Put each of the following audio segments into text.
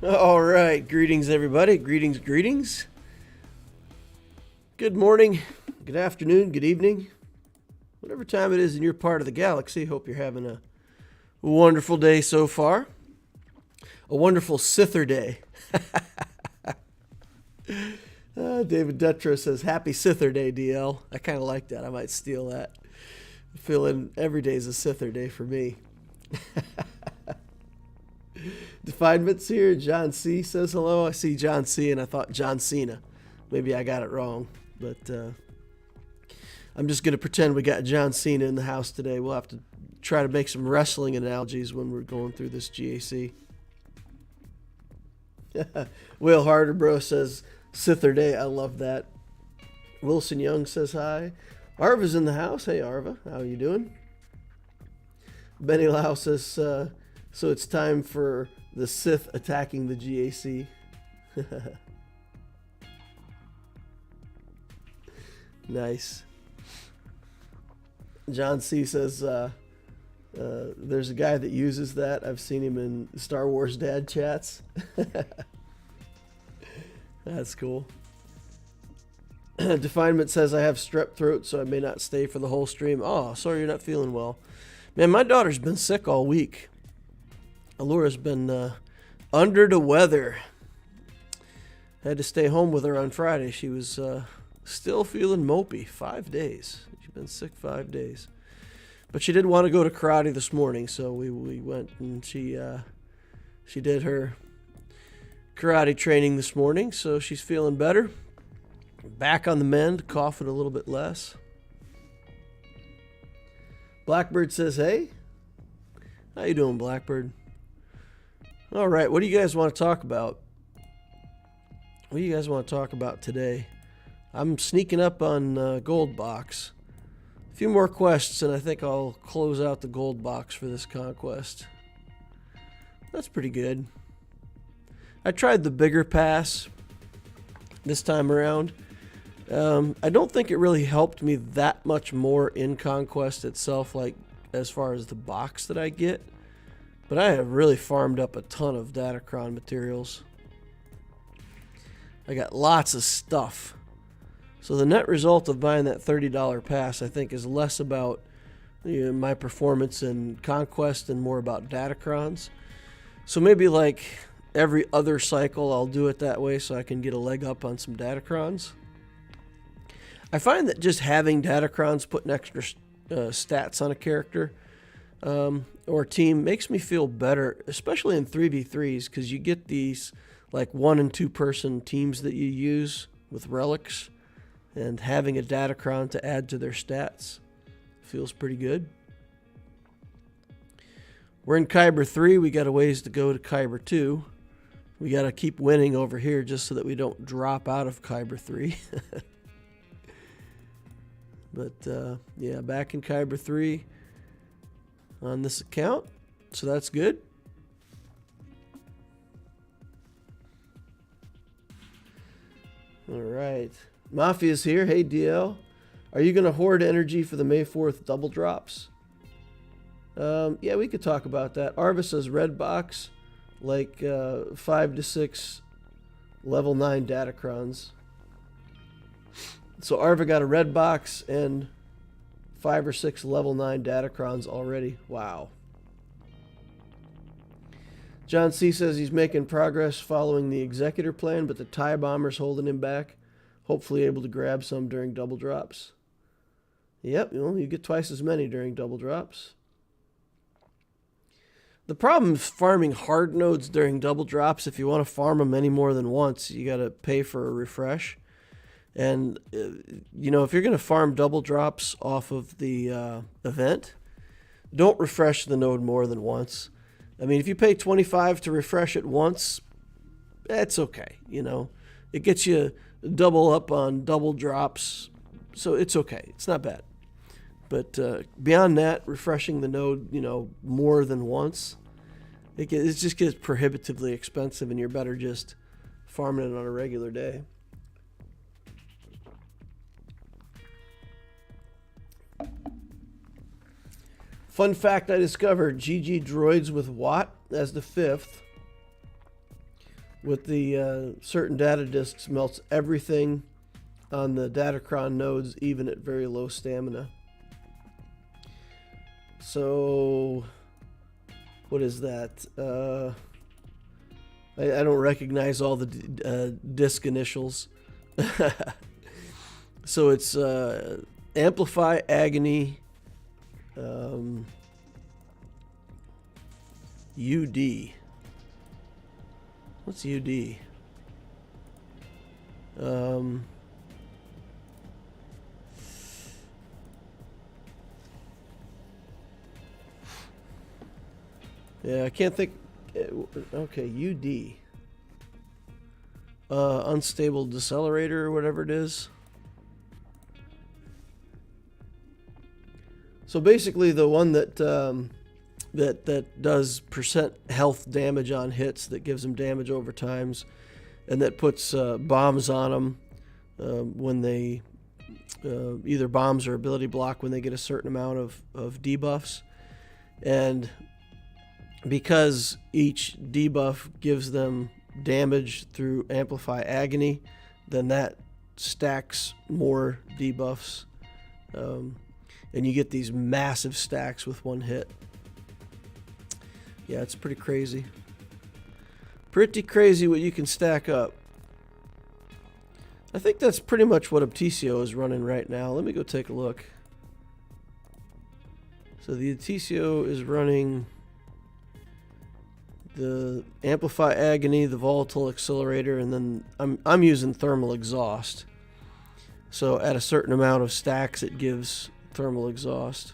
All right, greetings everybody. Greetings. Good morning, good afternoon, good evening. Whatever time it is in your part of the galaxy, hope you're having a wonderful day so far. A wonderful Sither day. David Dutro says, happy Sither day, DL. I kind of like that. I might steal that. Feeling every day is a Sither day for me. Definements here. John C says hello. I see John C and I thought John Cena. Maybe I got it wrong, but I'm just going to pretend we got John Cena in the house today. We'll have to try to make some wrestling analogies when we're going through this GAC. Will Harder Bro says Sither Day. I love that. Wilson Young says hi. Arva's in the house. Hey Arva, how are you doing? Benny Lau says so it's time for the Sith attacking the GAC. Nice. John C says there's a guy that uses that. I've seen him in Star Wars dad chats. That's cool. Definement says I have strep throat, so I may not stay for the whole stream. Oh, sorry you're not feeling well. Man, my daughter's been sick all week. Alora's been under the weather. Had to stay home with her on Friday. She was still feeling mopey. 5 days. She's been sick 5 days. But she did want to go to karate this morning, so we went and she did her karate training this morning, so she's feeling better. Back on the mend, coughing a little bit less. Blackbird says, hey. How you doing, Blackbird? All right, what do you guys want to talk about? What do you guys want to talk about today? I'm sneaking up on Gold Box. A few more quests, and I think I'll close out the Gold Box for this Conquest. That's pretty good. I tried the bigger pass this time around. I don't think it really helped me that much more in Conquest itself, like as far as the box that I get. But I have really farmed up a ton of Datacron materials. I got lots of stuff. So the net result of buying that $30 pass, I think, is less about my performance in Conquest and more about Datacrons. So maybe like every other cycle, I'll do it that way so I can get a leg up on some Datacrons. I find that just having Datacrons putting extra stats on a character or team makes me feel better, especially in 3v3s, because you get these like 1 and 2 person teams that you use with relics, and having a Datacron to add to their stats feels pretty good. We're in Kyber 3. We got a ways to go to Kyber 2. We got to keep winning over here just so that we don't drop out of Kyber 3. But yeah, back in Kyber 3 on this account, so that's good. All right, Mafia's here. Hey DL, are you going to hoard energy for the May 4th double drops? Yeah, we could talk about that. Arva says red box, like 5 to 6 level 9 Datacrons. So Arva got a red box and 5 or 6 level 9 Datacrons already. Wow. John C says he's making progress following the Executor plan, but the TIE bomber's holding him back. Hopefully able to grab some during double drops. Yep, you get twice as many during double drops. The problem is farming hard nodes during double drops. If you want to farm them any more than once, you got to pay for a refresh. And, if you're going to farm double drops off of the event, don't refresh the node more than once. I mean, if you pay $25 to refresh it once, that's okay. It gets you double up on double drops, so it's okay. It's not bad. But beyond that, refreshing the node, more than once, it just gets prohibitively expensive, and you're better just farming it on a regular day. Fun fact I discovered, GG droids with Watt as the 5th with the certain data disks, melts everything on the datacron nodes, even at very low stamina. So what is that? I don't recognize all the disk initials. So it's Amplify, Agony, UD. What's UD? Yeah, I can't think. Okay, UD. Unstable decelerator or whatever it is. So basically the one that that does percent health damage on hits, that gives them damage over times, and that puts bombs on them when they either bombs or ability block when they get a certain amount of debuffs. And because each debuff gives them damage through Amplify Agony, then that stacks more debuffs. And you get these massive stacks with one hit. Yeah, it's pretty crazy. Pretty crazy what you can stack up. I think that's pretty much what Obtisio is running right now. Let me go take a look. So the Obtisio is running the Amplify Agony, the Volatile Accelerator, and then I'm using Thermal Exhaust. So at a certain amount of stacks, it gives Thermal Exhaust.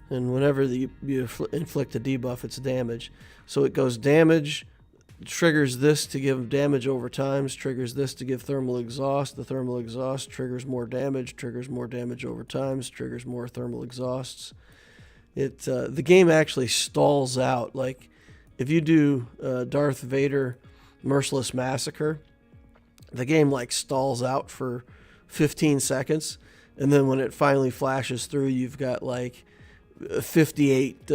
And whenever you inflict a debuff, it's damage. So it goes damage, triggers this to give damage over times, triggers this to give Thermal Exhaust. The Thermal Exhaust triggers more damage over times, triggers more Thermal Exhausts. The game actually stalls out. Like if you do Darth Vader Merciless Massacre, the game like stalls out for 15 seconds, and then when it finally flashes through, you've got like 58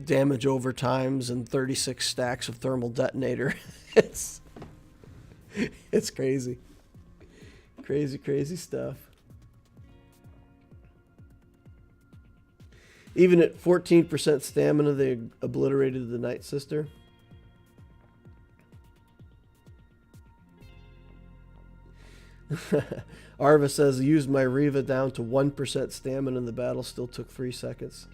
damage over times and 36 stacks of Thermal Detonator. It's crazy. Crazy stuff. Even at 14% stamina, they obliterated the Night Sister. Arva says, I used my Riva down to 1% stamina and the battle still took 3 seconds.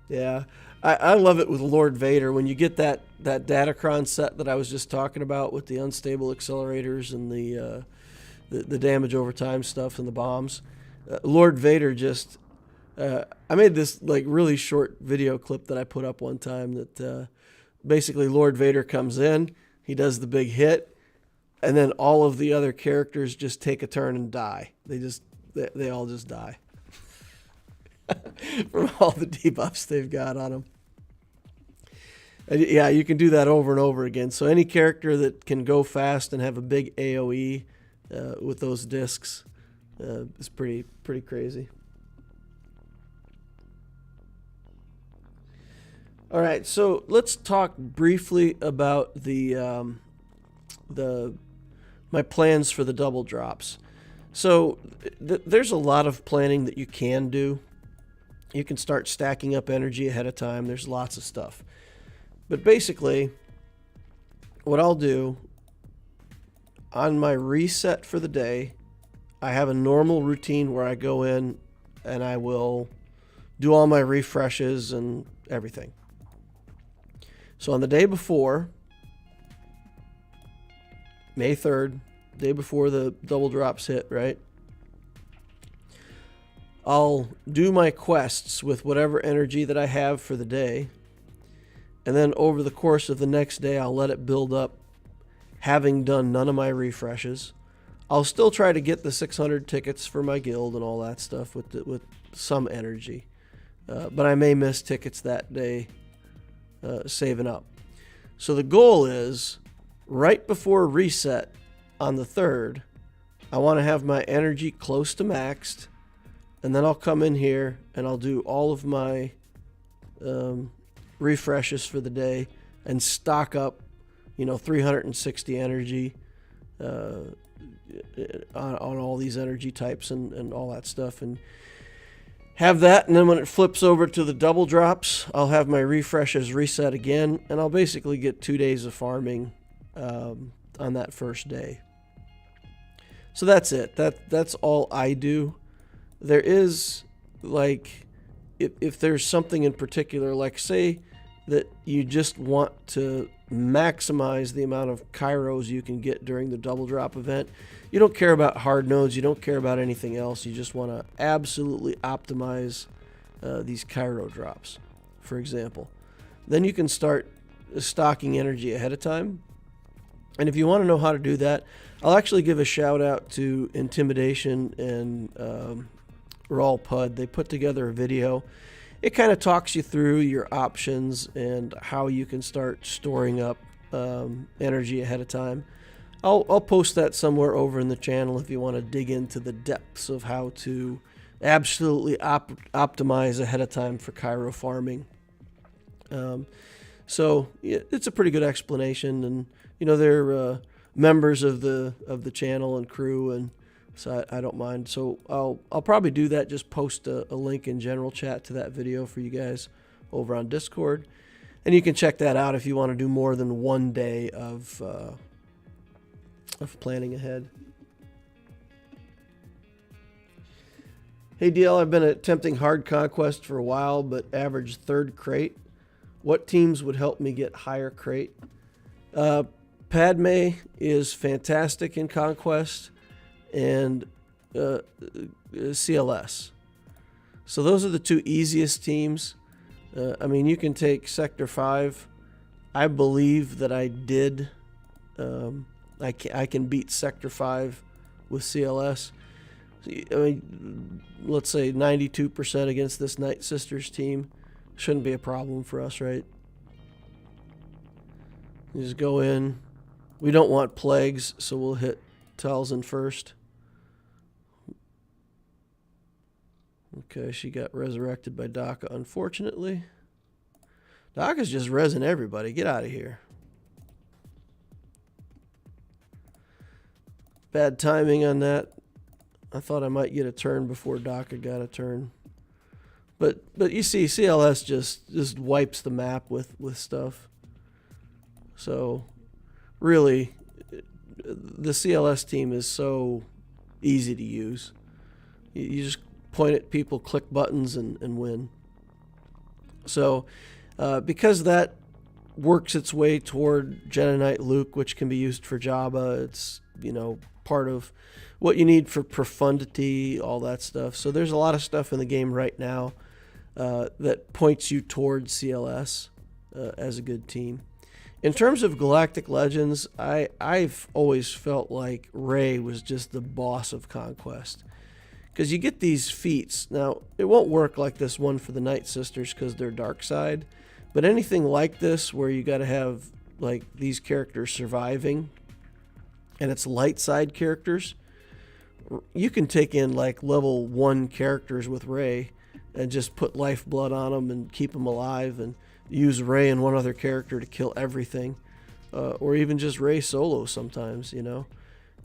Yeah, I love it with Lord Vader. When you get that Datacron set that I was just talking about with the unstable accelerators and the damage over time stuff and the bombs, Lord Vader just... I made this like really short video clip that I put up one time that basically Lord Vader comes in, he does the big hit, and then all of the other characters just take a turn and die. They all just die from all the debuffs they've got on them. And yeah, you can do that over and over again. So any character that can go fast and have a big AoE with those discs is pretty crazy. All right, so let's talk briefly about my plans for the double drops. So there's a lot of planning that you can do. You can start stacking up energy ahead of time. There's lots of stuff. But basically, what I'll do on my reset for the day, I have a normal routine where I go in and I will do all my refreshes and everything. So on the day before, May 3rd, day before the double drops hit, right? I'll do my quests with whatever energy that I have for the day. And then over the course of the next day, I'll let it build up, having done none of my refreshes. I'll still try to get the 600 tickets for my guild and all that stuff with some energy. But I may miss tickets that day. Saving up. So the goal is right before reset on the 3rd, I want to have my energy close to maxed, and then I'll come in here and I'll do all of my refreshes for the day. and stock up, 360 energy on all these energy types and all that stuff, and have that. And then when it flips over to the double drops, I'll have my refreshes reset again, and I'll basically get 2 days of farming on that first day. So that's it. That's all I do. There is, like, if there's something in particular, like say that you just want to maximize the amount of Kairos you can get during the double drop event. You don't care about hard nodes. You don't care about anything else. You just want to absolutely optimize these Kairo drops, for example. Then you can start stocking energy ahead of time. And if you want to know how to do that, I'll actually give a shout out to Intimidation and Raw Pud. They put together a video. It kind of talks you through your options and how you can start storing up energy ahead of time. I'll post that somewhere over in the channel if you want to dig into the depths of how to absolutely optimize ahead of time for Kairo farming. So yeah, it's a pretty good explanation, and they're members of the channel and crew, and so I don't mind. So I'll probably do that. Just post a link in general chat to that video for you guys over on Discord, and you can check that out if you want to do more than 1 day of planning ahead. Hey DL, I've been attempting hard conquest for a while, but averaged 3rd crate. What teams would help me get higher crate? Padme is fantastic in conquest, and CLS. So those are the 2 easiest teams. I mean, you can take Sector 5. I believe that I did. I can beat Sector 5 with CLS. I mean, let's say 92% against this Night Sisters team. Shouldn't be a problem for us, right? You just go in. We don't want plagues, so we'll hit Talzin first. Okay, she got resurrected by Daka, unfortunately. Daka's just rezzing everybody. Get out of here. Bad timing on that. I thought I might get a turn before Daka got a turn. But you see, CLS just wipes the map with stuff. So, really, the CLS team is so easy to use. You just point at people, click buttons, and win. So, because that works its way toward Jedi Knight Luke, which can be used for Jabba, it's, part of what you need for profundity, all that stuff. So there's a lot of stuff in the game right now that points you towards CLS as a good team. In terms of Galactic Legends, I've always felt like Rey was just the boss of Conquest. Because you get these feats. Now, it won't work like this one for the Night Sisters because they're dark side. But anything like this where you got to have like these characters surviving, and it's light side characters, you can take in like level 1 characters with Rey and just put lifeblood on them and keep them alive, and use Rey and one other character to kill everything, or even just Rey solo sometimes,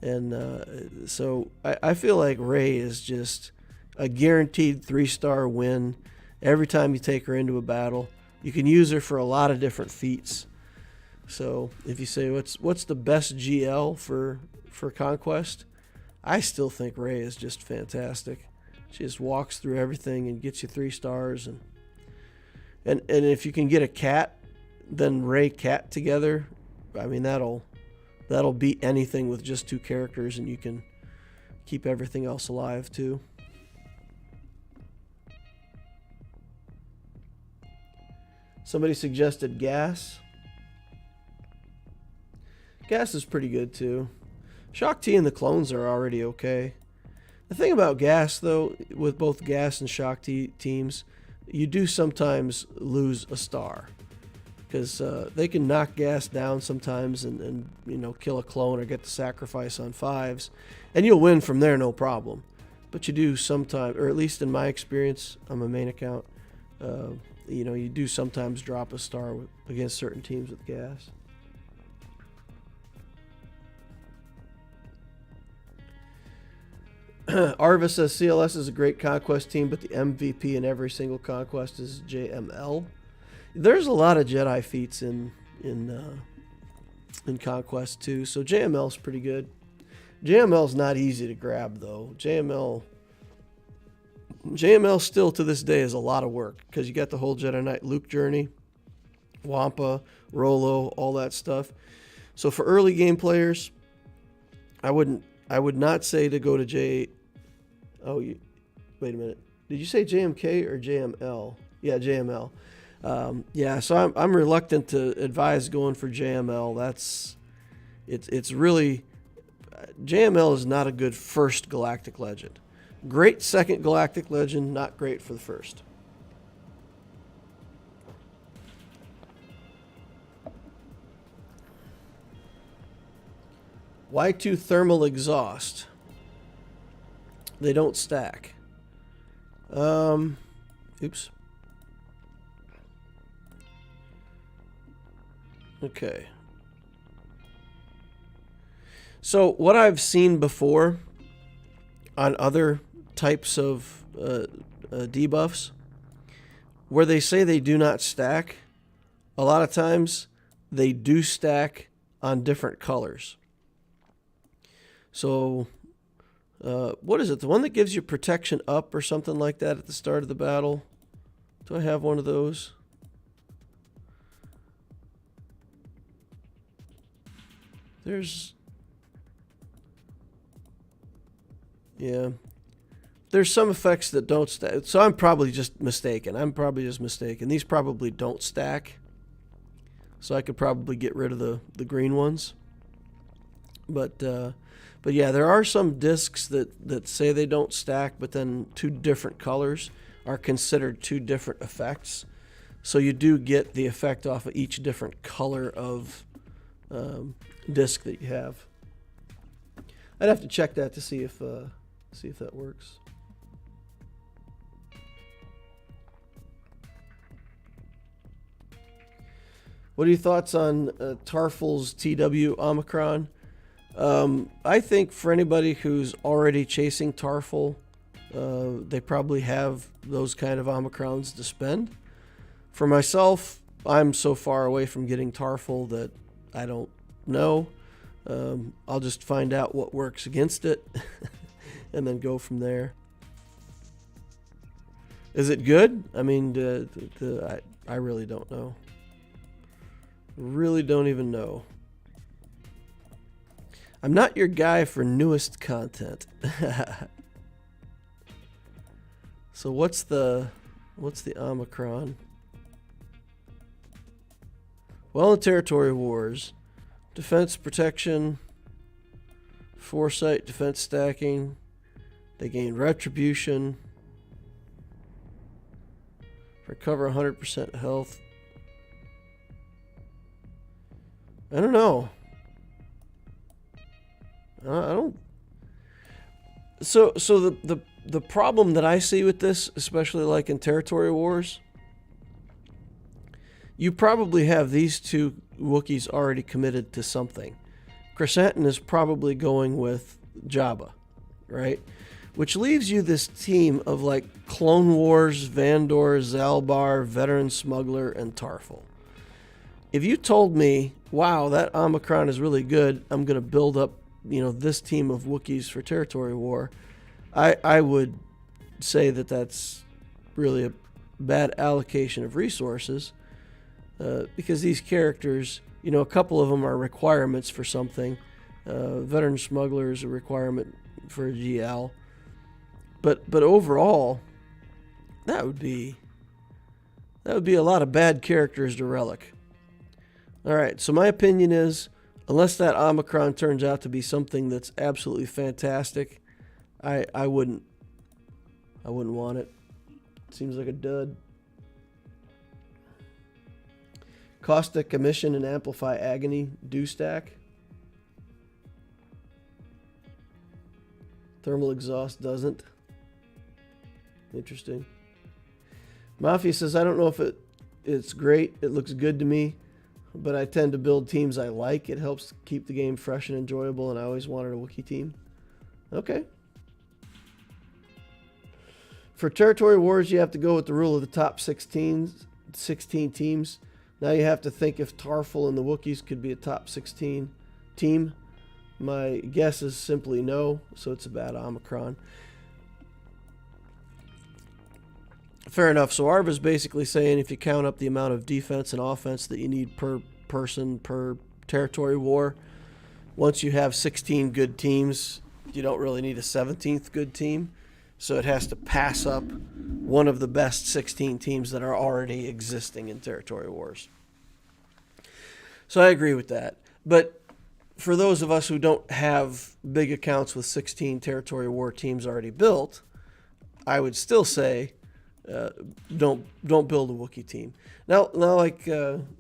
And so I feel like Rey is just a guaranteed 3-star win every time you take her into a battle. You can use her for a lot of different feats. So if you say what's the best GL for Conquest, I still think Rey is just fantastic. She just walks through everything and gets you 3 stars, and if you can get a cat, then Rey cat together, I mean that'll beat anything with just 2 characters, and you can keep everything else alive too. Somebody suggested Gas. Gas is pretty good too. Shaak Ti and the clones are already okay. The thing about Gas, though, with both Gas and Shaak Ti teams, you do sometimes lose a star. Because they can knock Gas down sometimes and kill a clone or get the sacrifice on 5s. And you'll win from there, no problem. But you do sometimes, or at least in my experience on my main account, you know, you do sometimes drop a star against certain teams with gas. Arvis says CLS is a great Conquest team, but the MVP in every single Conquest is JML. There's a lot of Jedi feats in Conquest too, so JML's pretty good. JML's not easy to grab though. JML still to this day is a lot of work because you got the whole Jedi Knight Luke journey, Wampa, Rolo, all that stuff. So for early game players, I would not say to go to J. Oh, wait a minute. Did you say JMK or JML? Yeah, JML. Yeah, so I'm reluctant to advise going for JML. It's really, JML is not a good first Galactic Legend. Great second Galactic Legend, not great for the first. Y2 thermal exhaust. They don't stack. Oops. Okay. So what I've seen before on other types of debuffs, where they say they do not stack, a lot of times they do stack on different colors. So, what is it? The one that gives you protection up or something like that at the start of the battle? Do I have one of those? Yeah. There's some effects that don't stack. So I'm probably just mistaken. These probably don't stack. So I could probably get rid of the green ones. But yeah, there are some discs that say they don't stack, but then two different colors are considered two different effects. So you do get the effect off of each different color of disc that you have. I'd have to check that to see if that works. What are your thoughts on Tarful's TW Omicron? I think for anybody who's already chasing Tarful, they probably have those kind of Omicrons to spend. For myself, I'm so far away from getting Tarful that I don't know. I'll just find out what works against it and then go from there. Is it good? I mean, I really don't know. Really don't even know. I'm not your guy for newest content. So what's the Omicron? Well, in territory wars, defense protection, foresight, defense stacking. They gain retribution. Recover 100% health. I don't know. I don't. So the problem that I see with this, especially like in territory wars, you probably have these two Wookiees already committed to something. Chrysanthemum is probably going with Jabba, right? Which leaves you this team of like Clone Wars, Vandor, Zalbar, Veteran Smuggler, and Tarful. If you told me, wow, that Omicron is really good, I'm going to build up, this team of Wookiees for territory war, I would say that that's really a bad allocation of resources, because these characters, a couple of them are requirements for something. Veteran Smuggler is a requirement for a GL. But overall, that would be a lot of bad characters to relic. All right, so my opinion is, unless that Omicron turns out to be something that's absolutely fantastic, I wouldn't want it. Seems like a dud. Caustic Emission and Amplify Agony do stack. Thermal Exhaust doesn't. Interesting. Mafia says, I don't know if it's great. It looks good to me, but I tend to build teams I like. It helps keep the game fresh and enjoyable, and I always wanted a Wookiee team. Okay. For Territory Wars, you have to go with the rule of the top 16 teams. Now you have to think if Tarful and the Wookiees could be a top 16 team. My guess is simply no, so it's about Omicron. Fair enough. So Arv is basically saying if you count up the amount of defense and offense that you need per person per territory war, once you have 16 good teams, you don't really need a 17th good team. So it has to pass up one of the best 16 teams that are already existing in territory wars. So I agree with that. But for those of us who don't have big accounts with 16 territory war teams already built, I would still say don't build a Wookiee team. Now like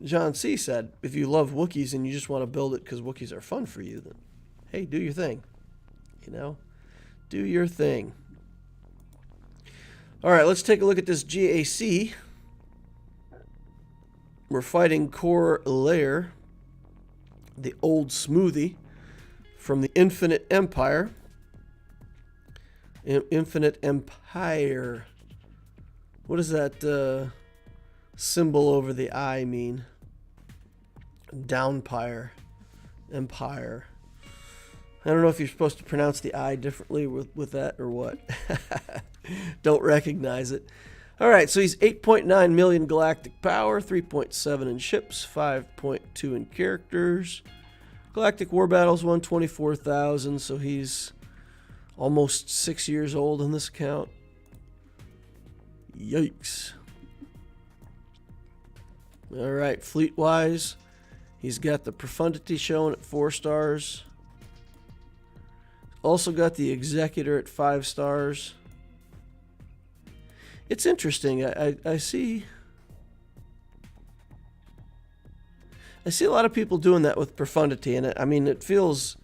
John C. said, if you love Wookiees and you just want to build it because Wookiees are fun for you, then hey, do your thing. Do your thing. All right, let's take a look at this GAC. We're fighting Core Lair, the old smoothie from the Infinite Empire. Infinite Empire. What does that symbol over the I mean? Downpire. Empire. I don't know if you're supposed to pronounce the I differently with that or what. Don't recognize it. All right, so he's 8.9 million galactic power, 3.7 in ships, 5.2 in characters. Galactic War Battles 124,000, so he's almost 6 years old in this account. Yikes. All right, fleet-wise, he's got the Profundity showing at 4 stars. Also got the Executor at 5 stars. It's interesting. I see a lot of people doing that with Profundity, and I mean it feels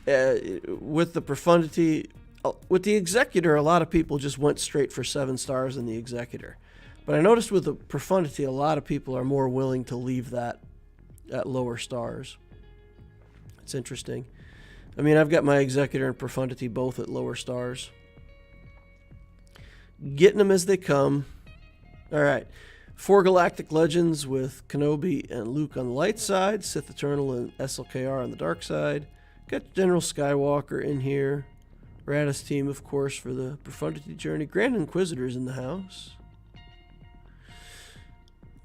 with the Profundity, with the Executor, a lot of people just went straight for 7 stars in the Executor. But I noticed with the Profundity, a lot of people are more willing to leave that at lower stars. It's interesting. I mean, I've got my Executor and Profundity both at lower stars. Getting them as they come. All right. 4 Galactic Legends with Kenobi and Luke on the light side. Sith Eternal and SLKR on the dark side. Got General Skywalker in here. Radis team, of course, for the Profundity journey. Grand Inquisitors in the house.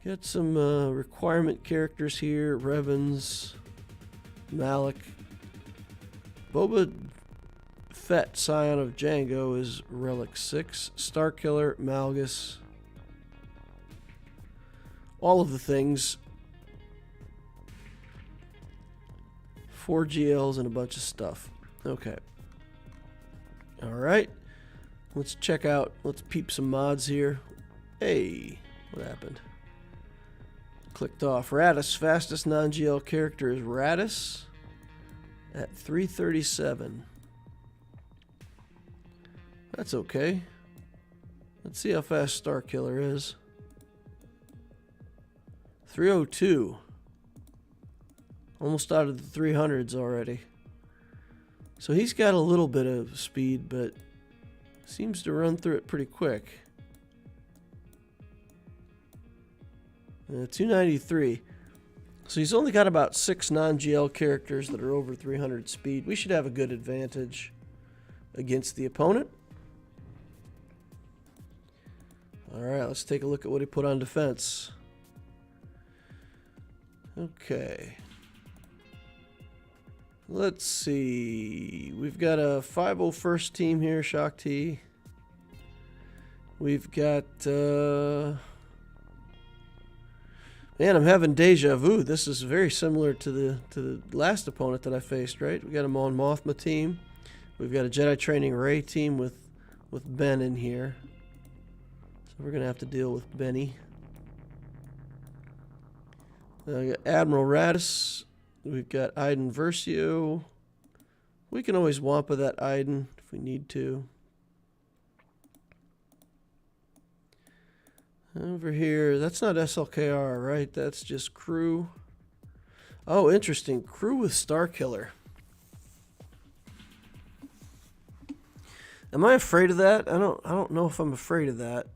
Got some requirement characters here. Revans. Malik. Boba Fett, Scion of Django, is Relic 6. Starkiller, Malgus. All of the things. 4 GLs and a bunch of stuff. Okay. Alright. Let's check out, let's peep some mods here. Hey, what happened? Clicked off. Radis, fastest non-GL character is Radis at 337. That's okay. Let's see how fast Starkiller is. 302. Almost out of the 300s already. So he's got a little bit of speed, but seems to run through it pretty quick. 293. So he's only got about 6 non-GL characters that are over 300 speed. We should have a good advantage against the opponent. Alright, let's take a look at what he put on defense. Okay. Let's see. We've got a 501st team here, Shock T. We've got... Man, I'm having deja vu. This is very similar to the last opponent that I faced, right? We got a Mon Mothma team. We've got a Jedi Training Rey team with Ben in here. So we're going to have to deal with Benny. We got Admiral Radis. We've got Iden Versio. We can always Wampa that Iden if we need to. Over here, that's not SLKR, right? That's just crew. Oh, interesting. Crew with Star Killer. Am I afraid of that? I don't know if I'm afraid of that.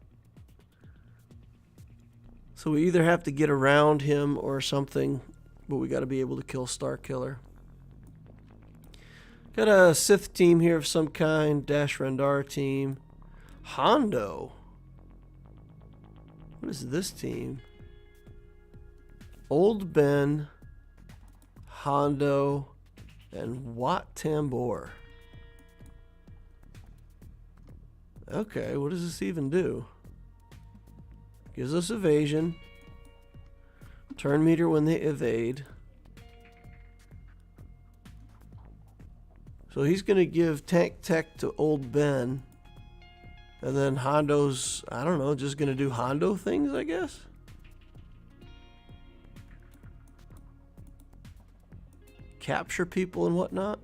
So we either have to get around him or something, but we got to be able to kill Star Killer. Got a Sith team here of some kind. Dash Rendar team. Hondo. What is this team? Old Ben, Hondo, and Wat Tambor. Okay, what does this even do? Gives us evasion. Turn meter when they evade. So he's going to give tank tech to Old Ben. And then Hondo's, I don't know, just going to do Hondo things, I guess? Capture people and whatnot?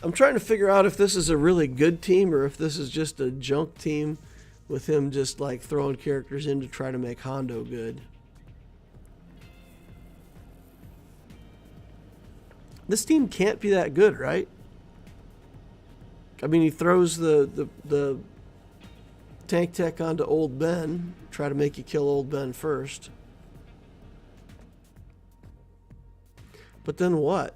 I'm trying to figure out if this is a really good team or if this is just a junk team with him just like throwing characters in to try to make Hondo good. This team can't be that good, right? I mean, he throws the tank tech onto Old Ben, try to make you kill Old Ben first. But then what?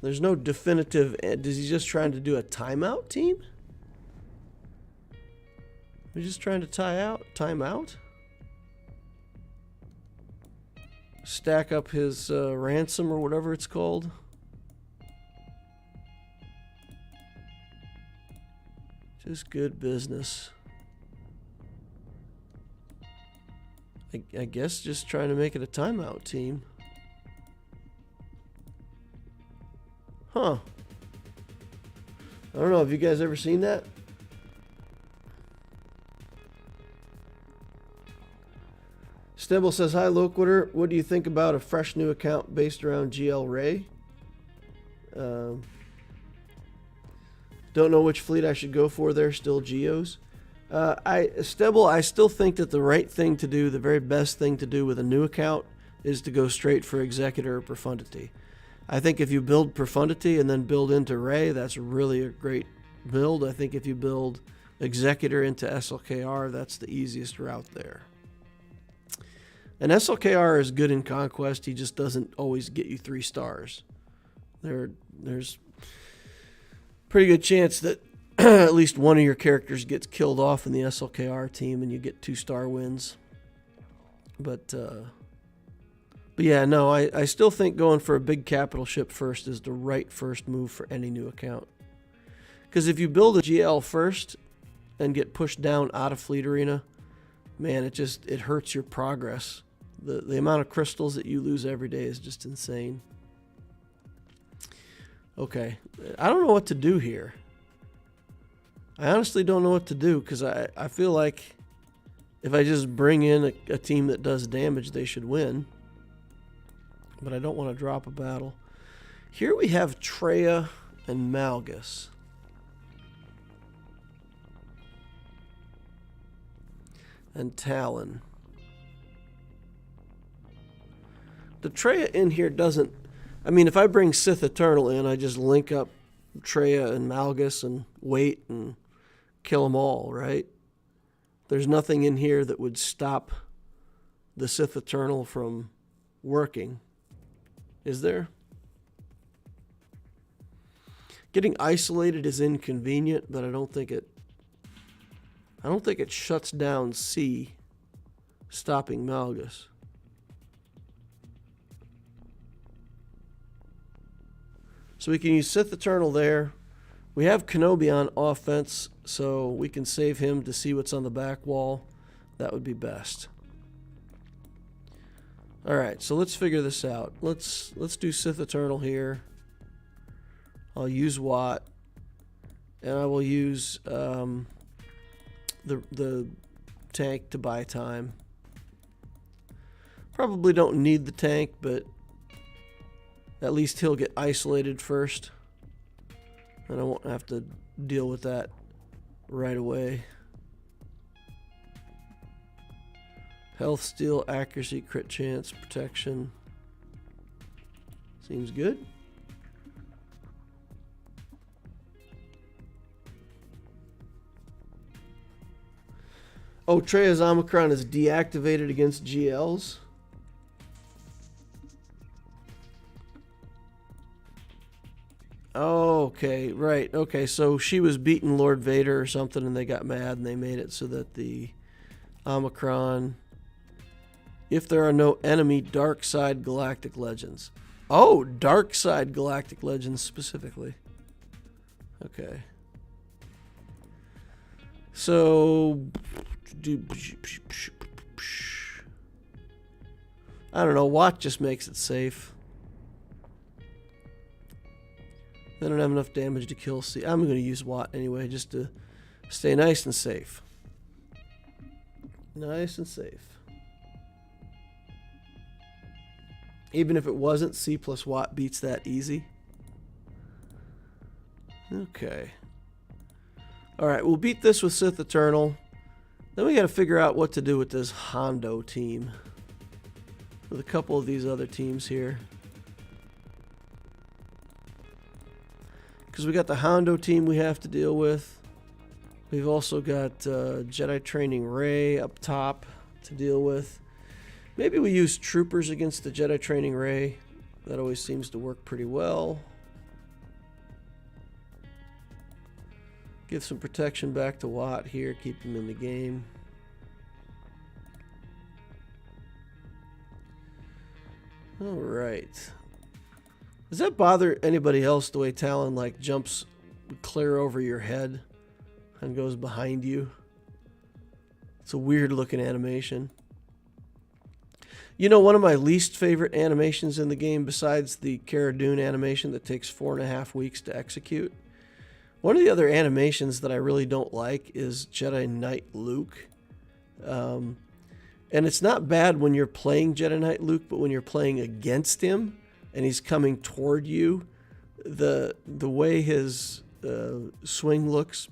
There's no definitive. Is he just trying to do a timeout team? We're just trying to time out? Stack up his ransom or whatever it's called. Just good business. I guess just trying to make it a timeout team. Huh. I don't know. Have you guys ever seen that? Stibble says, hi, Loquitur. What do you think about a fresh new account based around GL Ray? Don't know which fleet I should go for there. Still Geos. Stibble, I still think that the right thing to do, the very best thing to do with a new account is to go straight for Executor or Profundity. I think if you build Profundity and then build into Ray, that's really a great build. I think if you build Executor into SLKR, that's the easiest route there. And SLKR is good in Conquest. He just doesn't always get you 3 stars. There's pretty good chance that at least one of your characters gets killed off in the SLKR team and you get 2-star wins. But yeah, no, I still think going for a big capital ship first is the right first move for any new account. Because if you build a GL first and get pushed down out of Fleet Arena, man, it hurts your progress. The amount of crystals that you lose every day is just insane. Okay, I don't know what to do here. I honestly don't know what to do because I feel like if I just bring in a team that does damage, they should win. But I don't want to drop a battle. Here we have Treya and Malgus. And Talon. The Treya in here doesn't... I mean, if I bring Sith Eternal in, I just link up Treya and Malgus and wait and kill them all, right? There's nothing in here that would stop the Sith Eternal from working. Is there? Getting isolated is inconvenient, but I don't think it shuts down C, stopping Malgus. So we can use Sith Eternal there. We have Kenobi on offense, so we can save him to see what's on the back wall. That would be best. All right, so let's figure this out. Let's do Sith Eternal here. I'll use Watt, and I will use the tank to buy time. Probably don't need the tank, but at least he'll get isolated first, and I won't have to deal with that right away. Health, steal, accuracy, crit chance, protection. Seems good. Oh, Treya's Omicron is deactivated against GLs. Oh, okay, right. Okay, so she was beating Lord Vader or something, and they got mad, and they made it so that the Omicron, if there are no enemy Dark Side Galactic Legends. Oh, Dark Side Galactic Legends specifically. Okay. So, I don't know. Watt just makes it safe. They don't have enough damage to kill C. I'm going to use Watt anyway, just to stay nice and safe. Nice and safe. Even if it wasn't, C plus Watt beats that easy. Okay. Alright, we'll beat this with Sith Eternal. Then we got to figure out what to do with this Hondo team. With a couple of these other teams here. Because we got the Hondo team we have to deal with. We've also got Jedi Training Rey up top to deal with. Maybe we use Troopers against the Jedi Training Rey. That always seems to work pretty well. Give some protection back to Watt here. Keep him in the game. Alright. Does that bother anybody else the way Talon like jumps clear over your head and goes behind you? It's a weird looking animation. You know, one of my least favorite animations in the game, besides the Cara Dune animation that takes 4.5 weeks to execute, one of the other animations that I really don't like is Jedi Knight Luke. And it's not bad when you're playing Jedi Knight Luke, but when you're playing against him and he's coming toward you, the way his swing looks,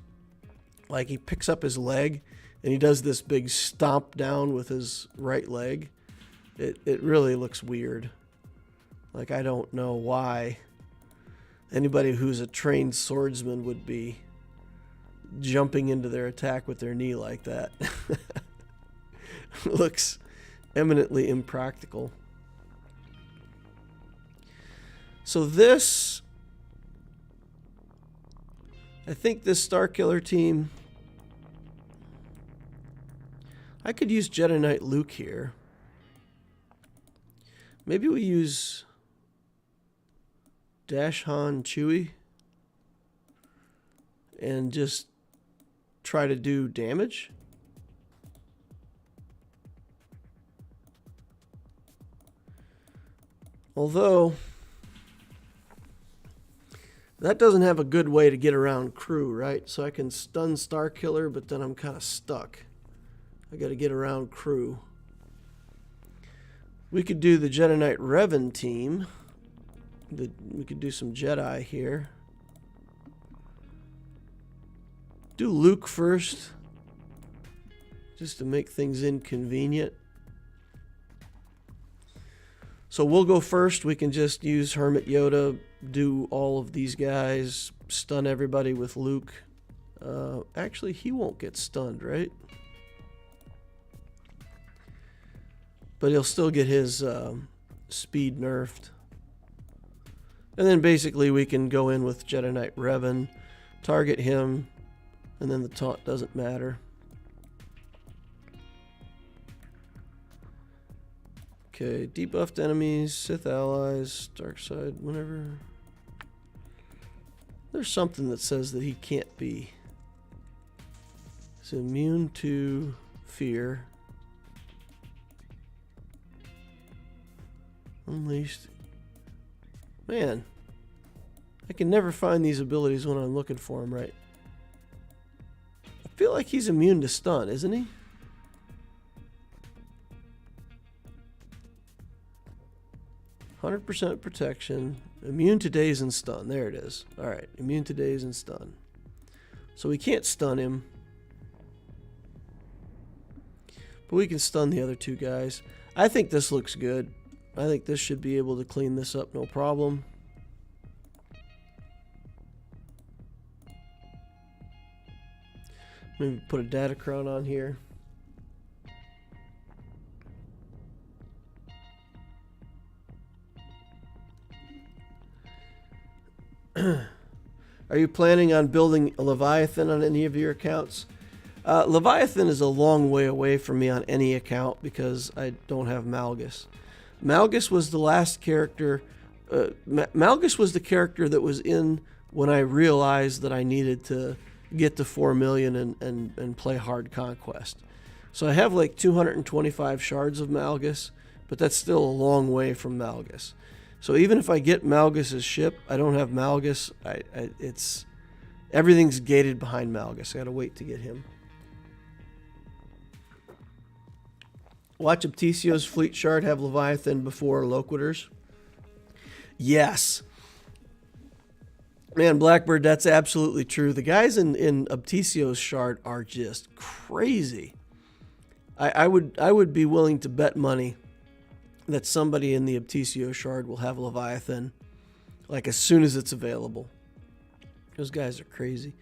like he picks up his leg and he does this big stomp down with his right leg. It really looks weird. Like, I don't know why anybody who's a trained swordsman would be jumping into their attack with their knee like that. Looks eminently impractical. So this, I think this Starkiller team, I could use Jedi Knight Luke here. Maybe we use Dash Han Chewie and just try to do damage. Although that doesn't have a good way to get around crew, right? So I can stun Starkiller, but then I'm kind of stuck. I got to get around crew. We could do the Jedi Knight Revan team. We could do some Jedi here. Do Luke first, just to make things inconvenient. So we'll go first. We can just use Hermit Yoda, do all of these guys, stun everybody with Luke. Actually, he won't get stunned, right? But he'll still get his speed nerfed. And then basically we can go in with Jedi Knight Revan, target him, and then the taunt doesn't matter. Okay, debuffed enemies, Sith allies, dark side, whenever. There's something that says that he can't be. He's immune to fear. Unleashed. Man, I can never find these abilities when I'm looking for them, right? I feel like he's immune to stun, isn't he? %% protection. Immune to daze and stun. There it is. Alright, immune to daze and stun. So we can't stun him. But we can stun the other two guys. I think this looks good. I think this should be able to clean this up no problem. Maybe put a Datacron on here. Are you planning on building a Leviathan on any of your accounts? Leviathan is a long way away from me on any account because I don't have Malgus. Malgus was the last character. Malgus was the character that was in when I realized that I needed to get to 4 million and play hard Conquest. So I have like 225 shards of Malgus, but that's still a long way from Malgus. So even if I get Malgus's ship, I don't have Malgus. It's everything's gated behind Malgus. I gotta wait to get him. Watch Obtisio's fleet shard have Leviathan before Loquiturs. Yes. Man, Blackbird, that's absolutely true. The guys in Obtisio's shard are just crazy. I would be willing to bet money that somebody in the Obtisio shard will have Leviathan like as soon as it's available. Those guys are crazy.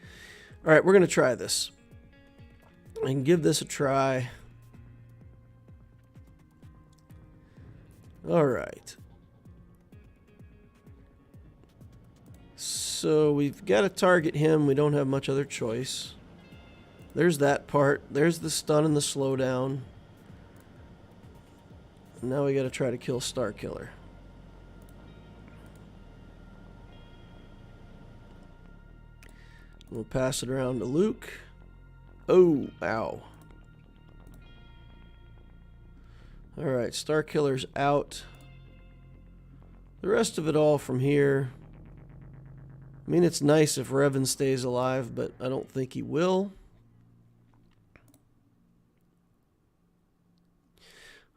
All right, we're going to try this. I can give this a try. All right. So we've got to target him. We don't have much other choice. There's that part. There's the stun and the slowdown. Now we got to try to kill Starkiller. We'll pass it around to Luke. Oh, ow. Alright, Starkiller's out. The rest of it all from here. I mean, it's nice if Revan stays alive, but I don't think he will.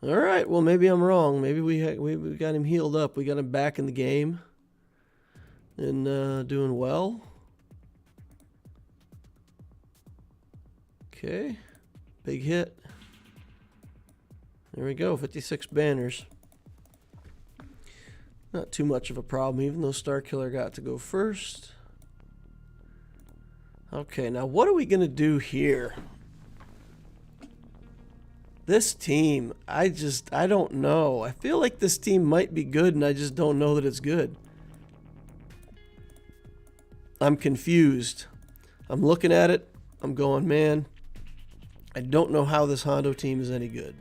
Alright, well, maybe I'm wrong. Maybe we got him healed up. We got him back in the game. And doing well. Okay. Big hit. There we go, 56 banners. Not too much of a problem, even though Starkiller got to go first. Okay, now what are we going to do here? This team, I don't know. I feel like this team might be good, and I just don't know that it's good. I'm confused. I'm looking at it. I'm going, man, I don't know how this Hondo team is any good.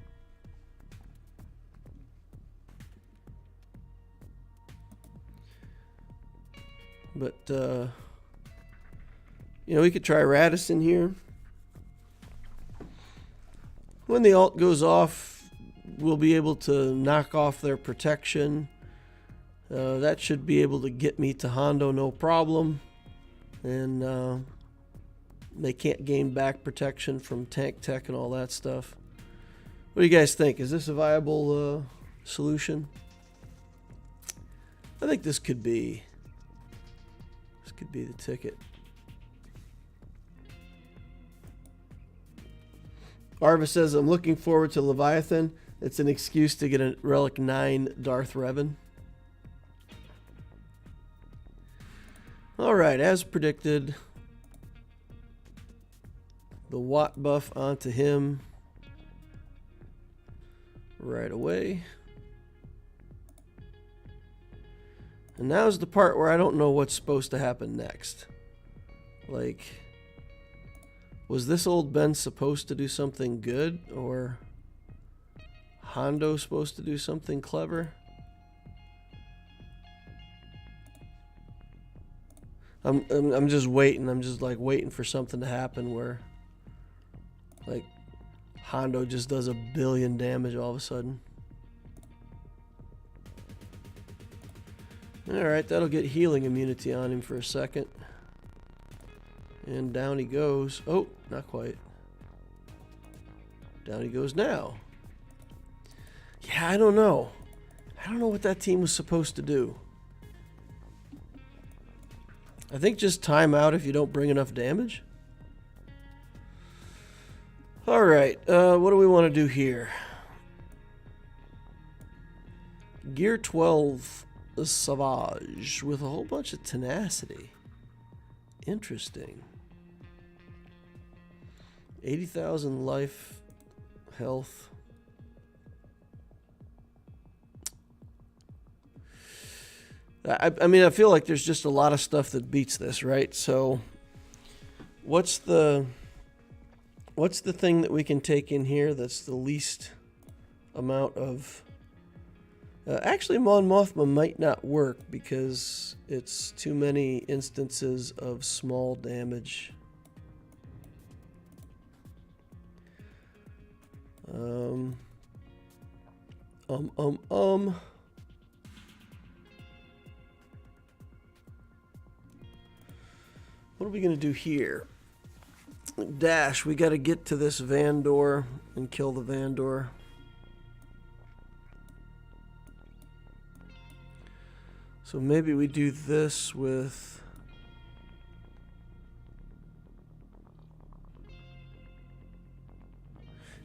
But, you know, we could try Radisson here. When the ult goes off, we'll be able to knock off their protection. That should be able to get me to Hondo no problem. And they can't gain back protection from tank tech and all that stuff. What do you guys think? Is this a viable solution? I think this could be. This could be the ticket. Arva says, I'm looking forward to Leviathan. It's an excuse to get a Relic 9 Darth Revan. Alright, as predicted, the Watt buff onto him right away. And now's the part where I don't know what's supposed to happen next. Like, was this old Ben supposed to do something good, or Hondo supposed to do something clever? I'm just waiting. I'm just like waiting for something to happen where, like, Hondo just does 1 billion damage all of a sudden. Alright, that'll get healing immunity on him for a second. And down he goes. Oh, not quite. Down he goes now. Yeah, I don't know. I don't know what that team was supposed to do. I think just time out if you don't bring enough damage. Alright, what do we want to do here? Gear 12 Savage with a whole bunch of tenacity. Interesting. 80,000 life, health. I mean, I feel like there's just a lot of stuff that beats this, right? So, what's the thing that we can take in here that's the least amount of... actually, Mon Mothma might not work because it's too many instances of small damage. What are we going to do here? Dash, we got to get to this Vandor and kill the Vandor. So maybe we do this with...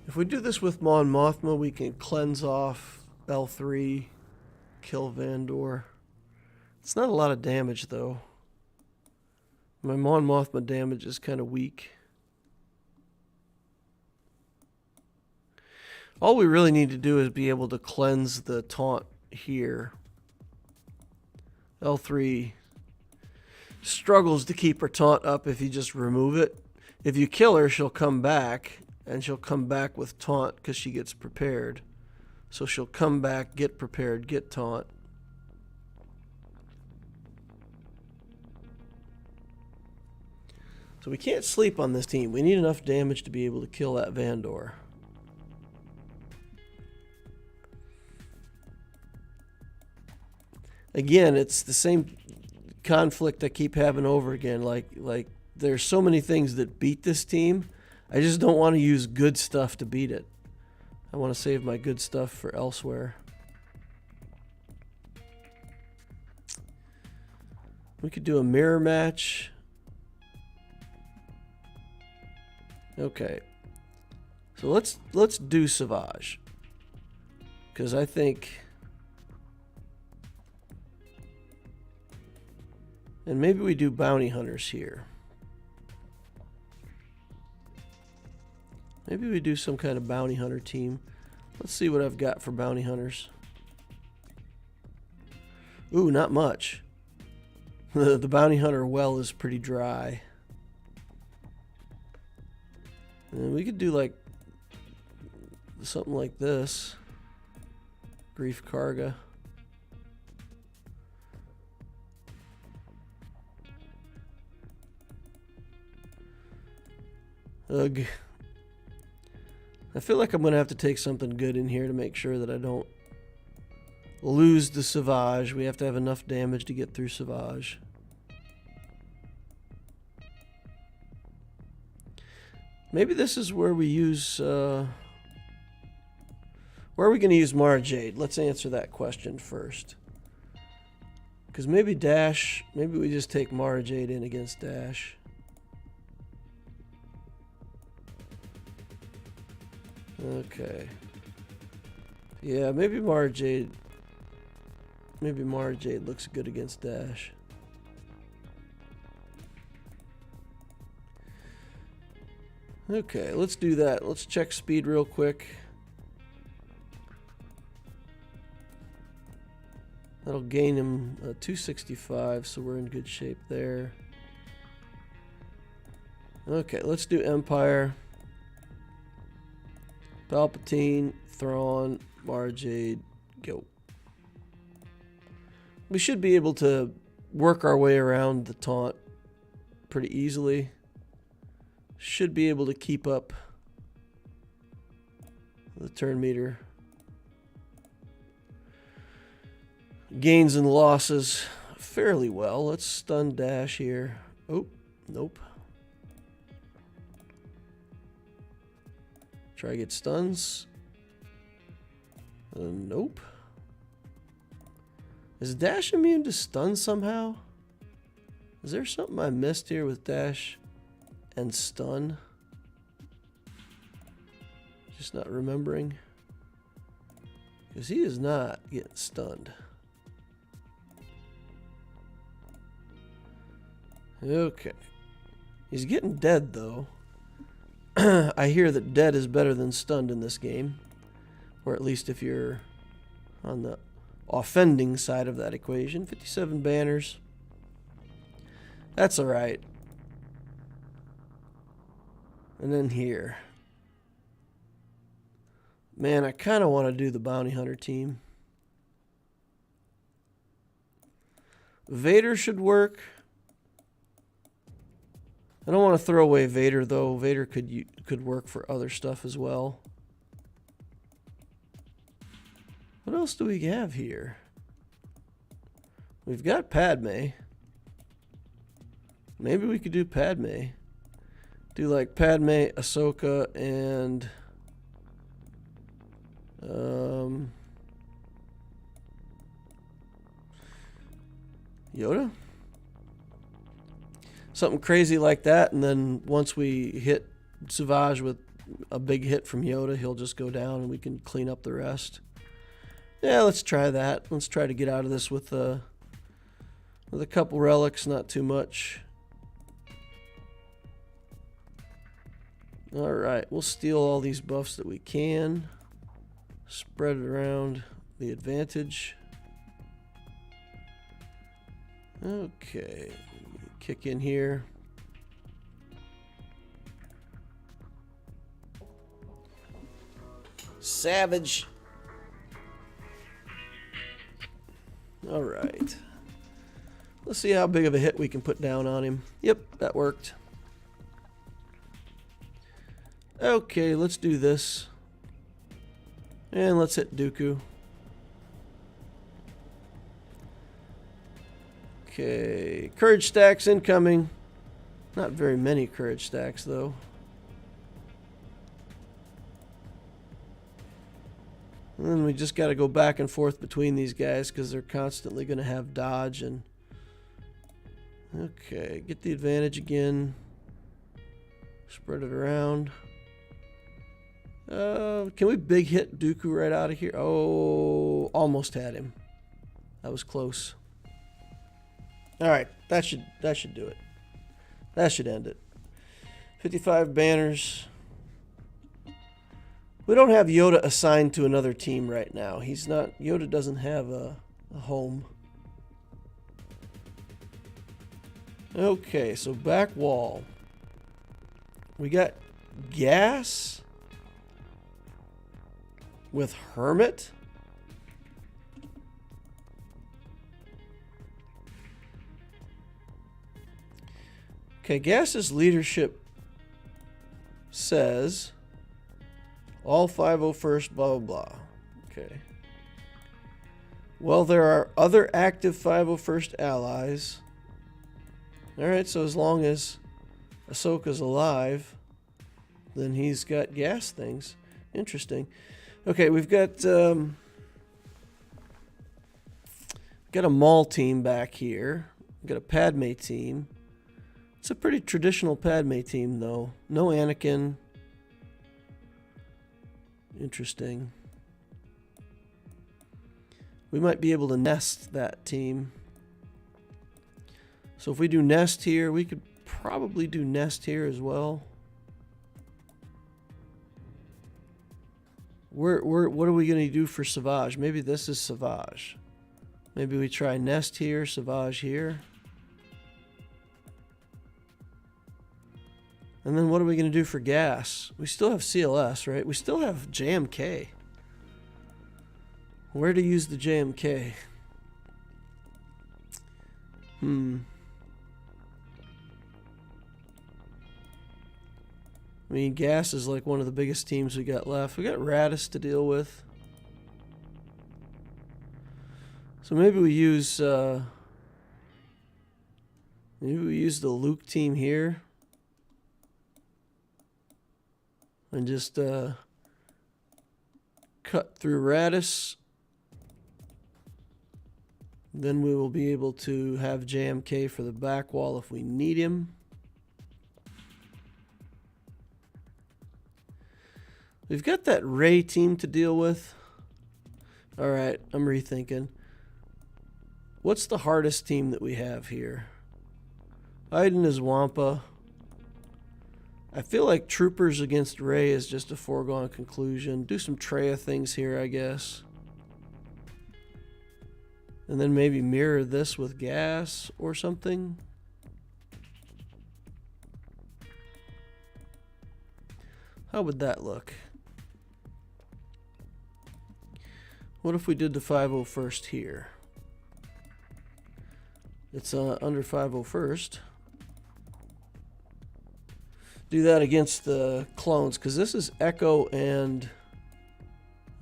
If we do this with Mon Mothma, we can cleanse off L3, kill Vandor. It's not a lot of damage, though. My Mon Mothma damage is kind of weak. All we really need to do is be able to cleanse the taunt here. L3 struggles to keep her taunt up if you just remove it. If you kill her, she'll come back, and she'll come back with taunt because she gets prepared. So she'll come back, get prepared, get taunt. So we can't sleep on this team. We need enough damage to be able to kill that Vandor. Again, it's the same conflict I keep having over again. Like there's so many things that beat this team. I just don't want to use good stuff to beat it. I want to save my good stuff for elsewhere. We could do a mirror match. Okay. So let's do Savage. Because I think... And maybe we do bounty hunters here. Maybe we do some kind of bounty hunter team. Let's see what I've got for bounty hunters. Ooh, not much. The bounty hunter well is pretty dry. And we could do like something like this. Grief Karga. Ugh. I feel like I'm going to have to take something good in here to make sure that I don't lose the Savage. We have to have enough damage to get through Savage. Maybe this is where we use... where are we going to use Mara Jade? Let's answer that question first. Because maybe Dash... Maybe we just take Mara Jade in against Dash. Okay. Yeah, maybe Mara Jade... Maybe Mara Jade looks good against Dash. Okay, let's do that. Let's check speed real quick. That'll gain him 265, so we're in good shape there. Okay, let's do Empire. Palpatine, Thrawn, Mara Jade, go. We should be able to work our way around the taunt pretty easily. Should be able to keep up the turn meter. Gains and losses fairly well. Let's stun Dash here. Oh, nope. Try to get stuns. Nope. Is Dash immune to stun somehow? Is there something I missed here with Dash and stun? Just not remembering. Because he is not getting stunned. Okay. He's getting dead, though. I hear that dead is better than stunned in this game. Or at least if you're on the offending side of that equation. 57 banners. That's alright. And then here. Man, I kind of want to do the bounty hunter team. Vader should work. I don't want to throw away Vader, though. Vader could work for other stuff as well. What else do we have here? We've got Padme. Maybe we could do Padme. Do like Padme, Ahsoka, and Yoda? Something crazy like that, and then once we hit Savage with a big hit from Yoda, he'll just go down and we can clean up the rest. Yeah, let's try that. Let's try to get out of this with a couple relics, not too much. Alright, we'll steal all these buffs that we can. Spread it around the advantage. Okay, kick in here. Savage. Alright. Let's see how big of a hit we can put down on him. Yep, that worked. Okay, let's do this. And let's hit Dooku. Okay, courage stacks incoming. Not very many courage stacks, though. And then we just got to go back and forth between these guys because they're constantly going to have dodge. And okay, get the advantage again. Spread it around. Can we big hit Dooku right out of here? Oh, almost had him. That was close. All right, that should do it. That should end it. 55 banners. We don't have Yoda assigned to another team right now. He's not. Yoda doesn't have a home. Okay, so back wall. We got gas with Hermit. Okay, Gas's leadership says all 501st, blah, blah, blah. Okay. Well, there are other active 501st allies. Alright, so as long as Ahsoka's alive, then he's got gas things. Interesting. Okay, we've got a Maul team back here. We've got a Padme team. It's a pretty traditional Padme team, though. No Anakin. Interesting. We might be able to nest that team. So if we do nest here, we could probably do nest here as well. What are we going to do for Savage? Maybe this is Savage. Maybe we try nest here, Savage here. And then what are we going to do for gas? We still have CLS, right? We still have JMK. Where to use the JMK? I mean, gas is like one of the biggest teams we got left. We got Radis to deal with. So maybe we use the Luke team here. And just cut through Radis. Then we will be able to have JMK for the back wall if we need him. We've got that Ray team to deal with. Alright, I'm rethinking. What's the hardest team that we have here? Iden is Wampa. I feel like Troopers against Ray is just a foregone conclusion. Do some Treya things here, I guess. And then maybe mirror this with gas or something. How would that look? What if we did the 501st here? It's under 501st. Do that against the clones, because this is Echo and...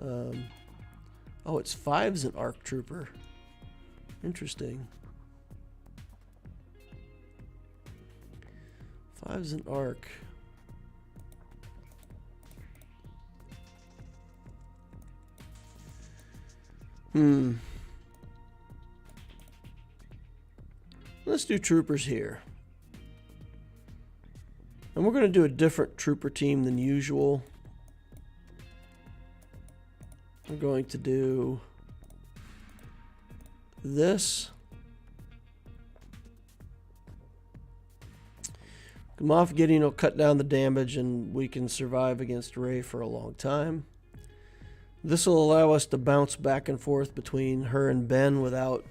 oh, it's 5's an ARC Trooper. Interesting. 5's an ARC. Let's do Troopers here. And we're going to do a different Trooper team than usual. We're going to do this. Moff Gideon will cut down the damage and we can survive against Ray for a long time. This will allow us to bounce back and forth between her and Ben without,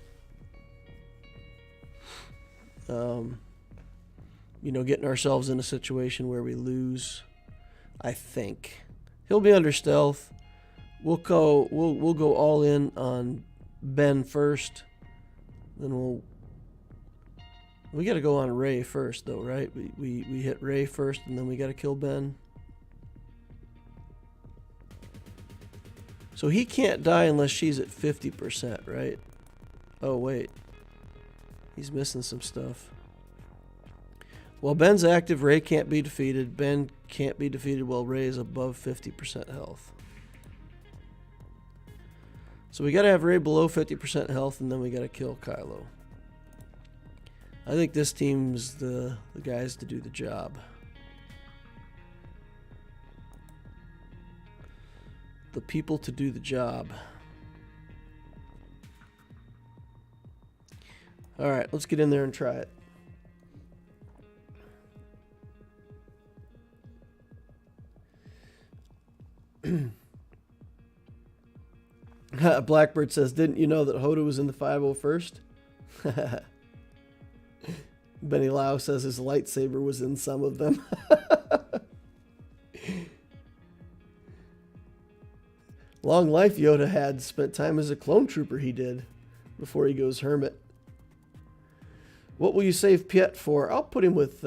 you know, getting ourselves in a situation where we lose. I think he'll be under stealth. We'll go all in on Ben first. Then we got to go on Ray first, though, right? We hit Ray first, and then we got to kill Ben. So he can't die unless she's at 50%, right? Oh, wait. He's missing some stuff. While Ben's active, Ray can't be defeated. Ben can't be defeated while Ray is above 50% health. So we got to have Ray below 50% health, and then we got to kill Kylo. I think this team's the guys to do the job. The people to do the job. Alright, let's get in there and try it. Blackbird says, didn't you know that Hoda was in the 501st? Benny Lau says his lightsaber was in some of them. Long life Yoda had. Spent time as a clone trooper, he did, before he goes hermit. What will you save Piet for? I'll put him with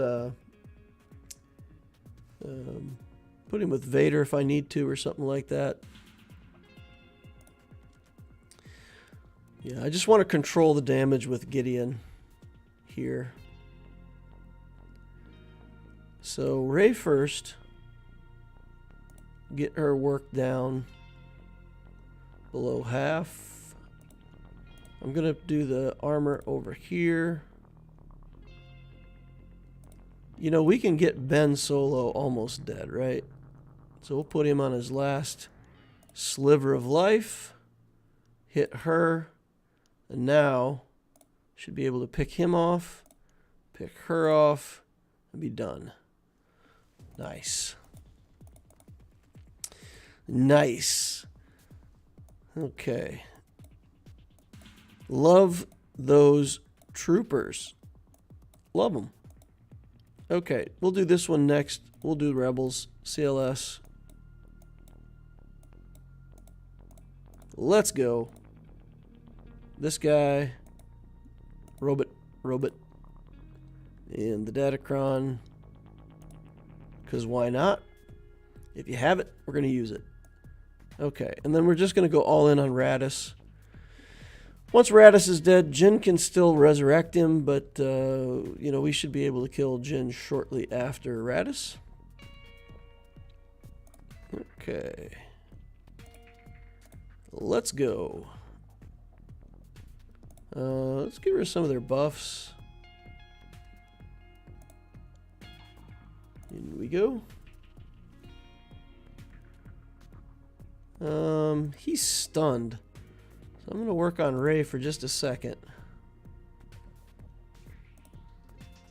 Vader if I need to, or something like that. Yeah, I just want to control the damage with Gideon here. So Ray first. Get her work down below half. I'm going to do the armor over here. You know, we can get Ben Solo almost dead, right? So we'll put him on his last sliver of life. Hit her. And now, should be able to pick him off. Pick her off. And be done. Nice. Nice. Okay. Love those troopers. Love them. Okay, we'll do this one next. We'll do Rebels, CLS. Let's go. This guy. Robot. And the Datacron. Because why not? If you have it, we're going to use it. Okay, and then we're just going to go all in on Radis. Once Radis is dead, Jin can still resurrect him, but, you know, we should be able to kill Jin shortly after Radis. Okay. Let's go. Let's get rid of some of their buffs. In we go. He's stunned. So I'm going to work on Ray for just a second.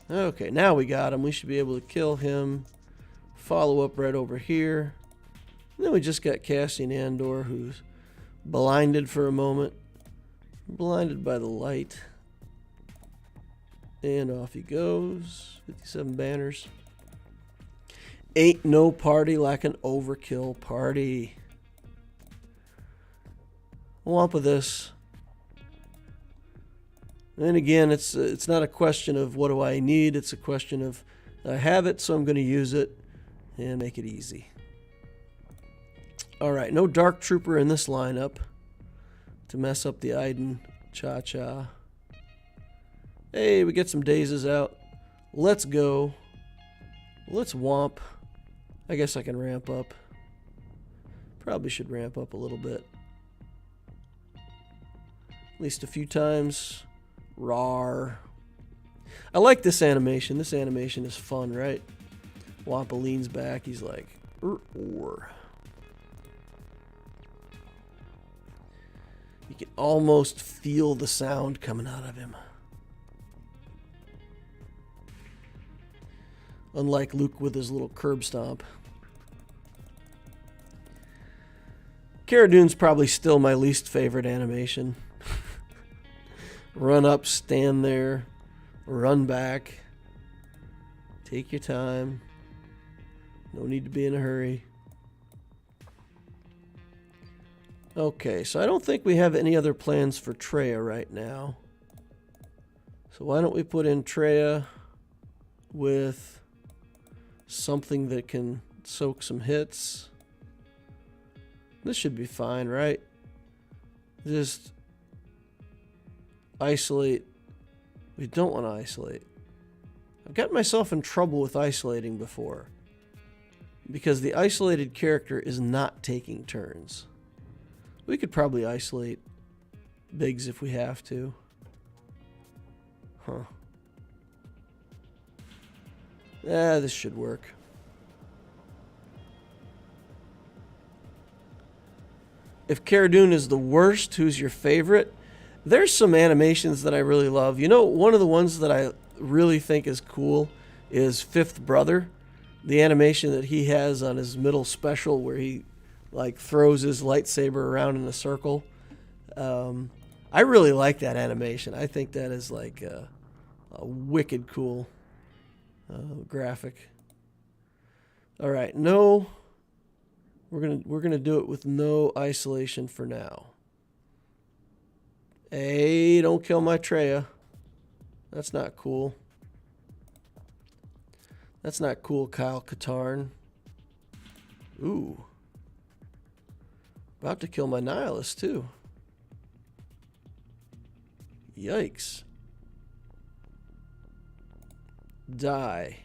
Okay, now we got him. We should be able to kill him. Follow up right over here. And then we just got Cassian Andor, who's blinded for a moment. Blinded by the light. And off he goes. 57 banners. Ain't no party like an overkill party. Womp with this. And again, it's not a question of what do I need. It's a question of I have it, so I'm going to use it and make it easy. All right, no Dark Trooper in this lineup to mess up the Iden cha-cha. Hey, we get some dazes out. Let's go. Let's womp. I guess I can ramp up. Probably should ramp up a little bit. At least a few times. Rawr. I like this animation. This animation is fun, right? Wampa leans back. He's like, or. You can almost feel the sound coming out of him. Unlike Luke with his little curb stomp. Cara Dune's probably still my least favorite animation. Run up, stand there, run back. Take your time. No need to be in a hurry. Okay, so I don't think we have any other plans for Traya right now. So why don't we put in Traya with something that can soak some hits. This should be fine, right? Just isolate. We don't want to isolate. I've gotten myself in trouble with isolating before because the isolated character is not taking turns. We could probably isolate Biggs if we have to. Huh. This should work. If Cara Dune is the worst, who's your favorite? There's some animations that I really love. You know, one of the ones that I really think is cool is Fifth Brother. The animation that he has on his middle special where he like throws his lightsaber around in a circle. I really like that animation. I think that is like a wicked cool graphic. All right, no, we're gonna do it with no isolation for now. Hey, don't kill my Traya. That's not cool. That's not cool, Kyle Katarn. Ooh. About to kill my Nihilist, too. Yikes. Die.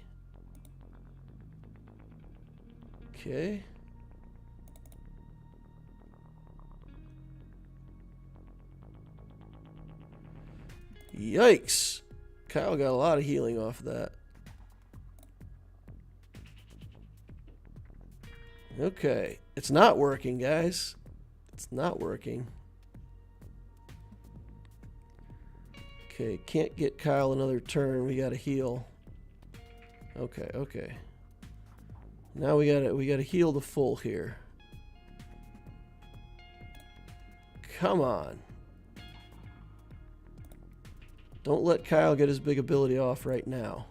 Okay. Yikes. Kyle got a lot of healing off of that. Okay. It's not working, guys. It's not working. Okay, can't get Kyle another turn. We gotta heal. Okay, okay. Now we gotta heal the full here. Come on. Don't let Kyle get his big ability off right now.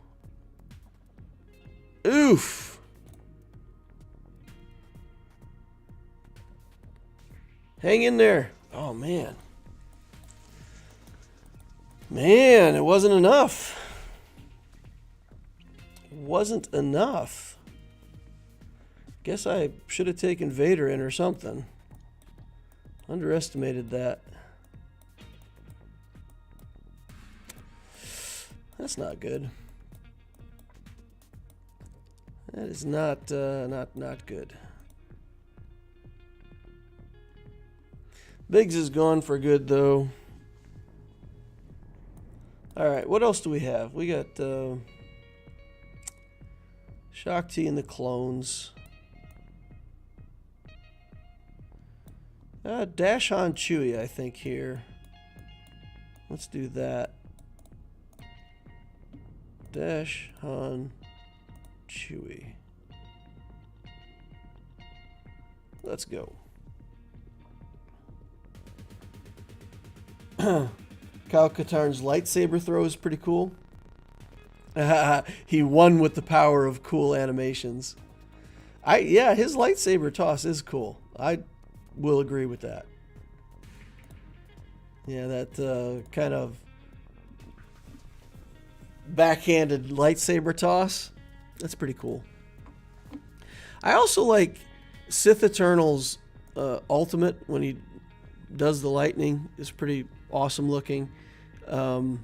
Oof! Hang in there. Oh, man. Man, it wasn't enough. It wasn't enough. Guess I should have taken Vader in or something. Underestimated that. That's not good. That is not good. Biggs is gone for good, though. All right, what else do we have? We got Shakti and the clones. Dash on Chewie, I think, here. Let's do that. Dash on Chewie. Let's go. Kyle Katarn's lightsaber throw is pretty cool. He won with the power of cool animations. Yeah, his lightsaber toss is cool. I will agree with that. Yeah, that kind of backhanded lightsaber toss. That's pretty cool. I also like Sith Eternal's ultimate when he does the lightning. Is pretty awesome looking. You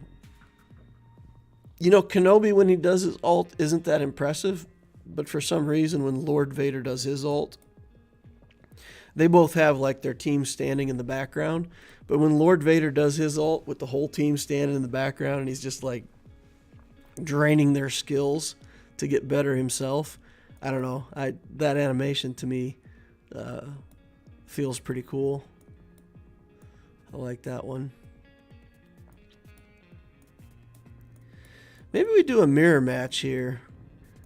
know, Kenobi when he does his ult isn't that impressive, but for some reason when Lord Vader does his ult, they both have like their team standing in the background. But when Lord Vader does his ult with the whole team standing in the background and he's just like draining their skills to get better himself, I don't know. That animation to me feels pretty cool. I like that one. Maybe we do a mirror match here.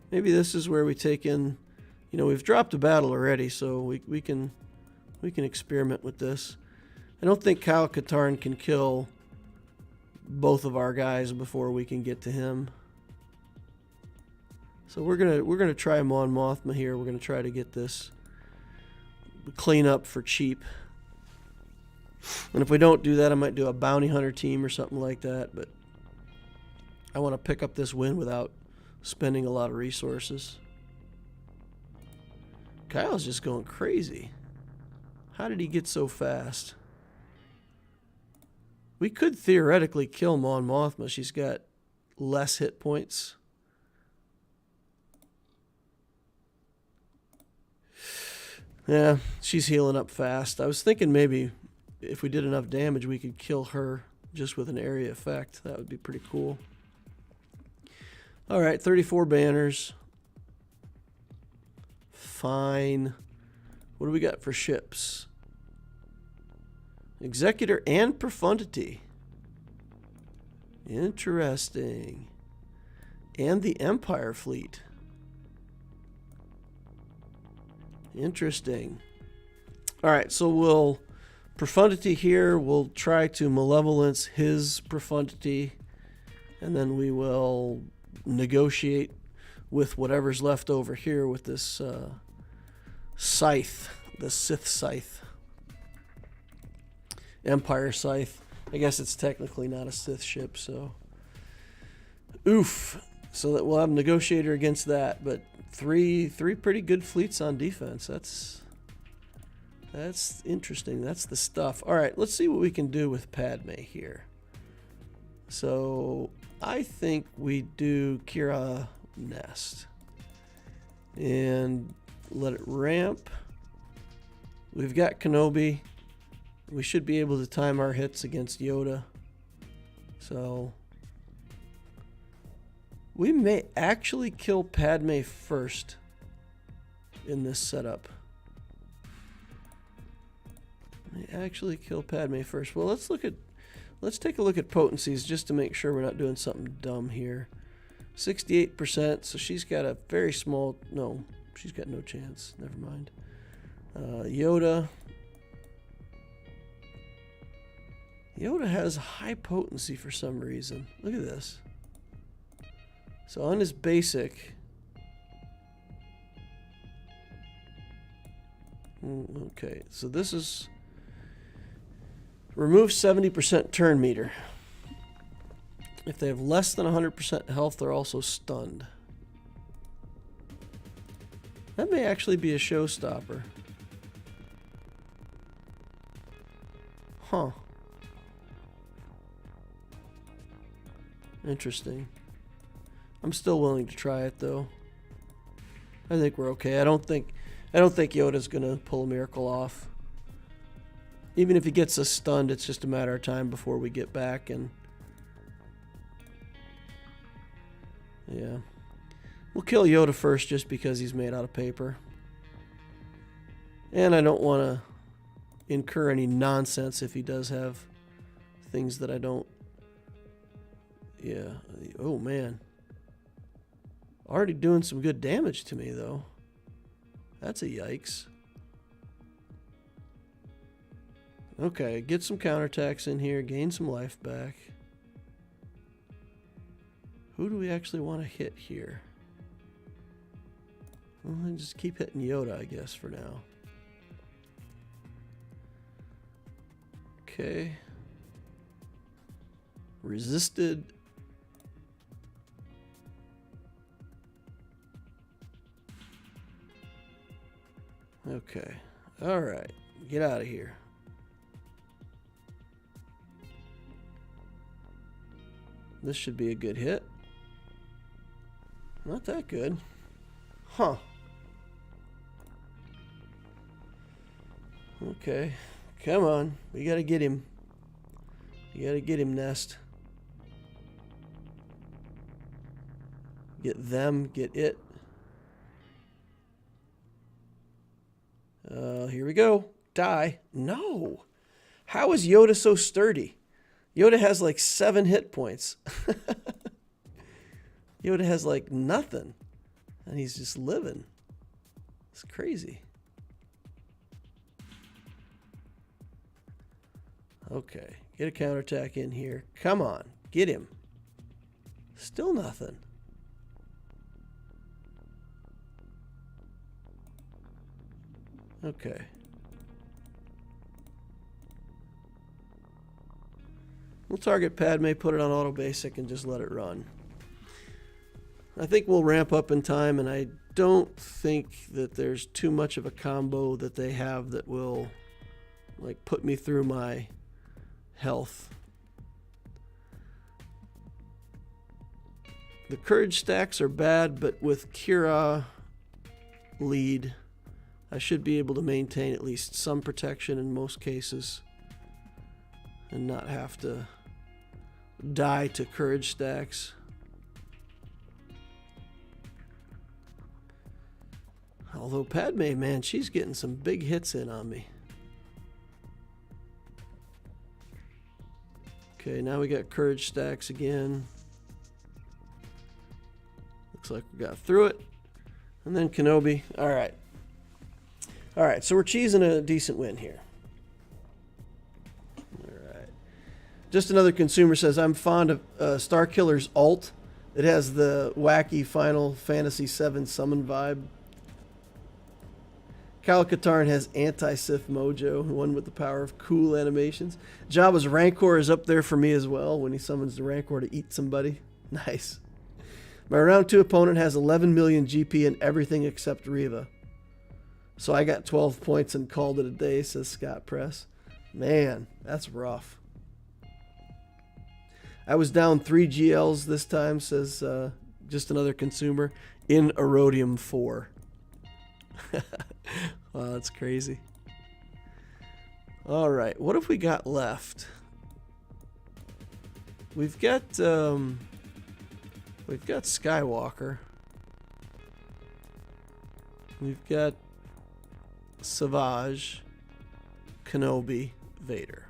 Maybe this is where we take in, you know, we've dropped a battle already, so we can experiment with this. I don't think Kyle Katarn can kill both of our guys before we can get to him. So we're gonna try Mon Mothma here. We're gonna try to get this clean up for cheap. And if we don't do that, I might do a bounty hunter team or something like that. But I want to pick up this win without spending a lot of resources. Kyle's just going crazy. How did he get so fast? We could theoretically kill Mon Mothma. She's got less hit points. Yeah, she's healing up fast. I was thinking maybe if we did enough damage, we could kill her just with an area effect. That would be pretty cool. All right, 34 banners. Fine. What do we got for ships? Executor and Profundity. Interesting. And the Empire fleet. Interesting. All right, so we'll Profundity here. We'll try to malevolence his Profundity, and then we will negotiate with whatever's left over here with this scythe, the Sith scythe, Empire scythe. I guess it's technically not a Sith ship, so oof. So that we'll have a negotiator against that, but three pretty good fleets on defense. That's interesting. That's the stuff. All right, let's see what we can do with Padme here. So I think we do Kira Nest and let it ramp. We've got Kenobi. We should be able to time our hits against Yoda. So we may actually kill Padme first in this setup. Actually kill Padme first. Well, let's take a look at potencies just to make sure we're not doing something dumb here. 68%, so she's got a very small, no, she's got no chance. Never mind. Yoda has high potency for some reason. Look at this. So on his basic, okay, so this is remove 70% turn meter. If they have less than 100% health, they're also stunned. That may actually be a showstopper. Huh. Interesting. I'm still willing to try it though. I think we're okay. I don't think Yoda's gonna pull a miracle off. Even if he gets us stunned, it's just a matter of time before we get back and yeah. We'll kill Yoda first just because he's made out of paper. And I don't want to incur any nonsense if he does have things that I don't. Yeah. Oh, man. Already doing some good damage to me, though. That's a yikes. Okay, get some counterattacks in here, gain some life back. Who do we actually want to hit here? Well, just keep hitting Yoda, I guess, for now. Okay. Resisted. Okay. All right. Get out of here. This should be a good hit. Not that good. Huh. Okay. Come on. We gotta get him. You gotta get him, Nest. Get them. Get it. Here we go. Die. No. How is Yoda so sturdy? Yoda has like 7 hit points. Yoda has like nothing. And he's just living. It's crazy. Okay. Get a counterattack in here. Come on. Get him. Still nothing. Okay. We'll target Padme, put it on auto basic, and just let it run. I think we'll ramp up in time, and I don't think that there's too much of a combo that they have that will like put me through my health. The courage stacks are bad, but with Kira lead, I should be able to maintain at least some protection in most cases and not have to die to courage stacks. Although Padme, man, she's getting some big hits in on me. Okay, now we got courage stacks again. Looks like we got through it. And then Kenobi. All right. All right, so we're cheesing a decent win here. All right. Just another consumer says, I'm fond of Starkiller's ult. It has the wacky Final Fantasy VII summon vibe. Kyle Katarn has anti-Sith mojo, one with the power of cool animations. Jabba's Rancor is up there for me as well when he summons the Rancor to eat somebody. Nice. My round 2 opponent has 11 million GP and everything except Reva. So I got 12 points and called it a day, says Scott Press. Man, that's rough. I was down 3 GLs this time, says just another consumer, in Erodium 4. Wow, that's crazy. All right, what have we got left? We've got Skywalker. We've got Savage, Kenobi, Vader.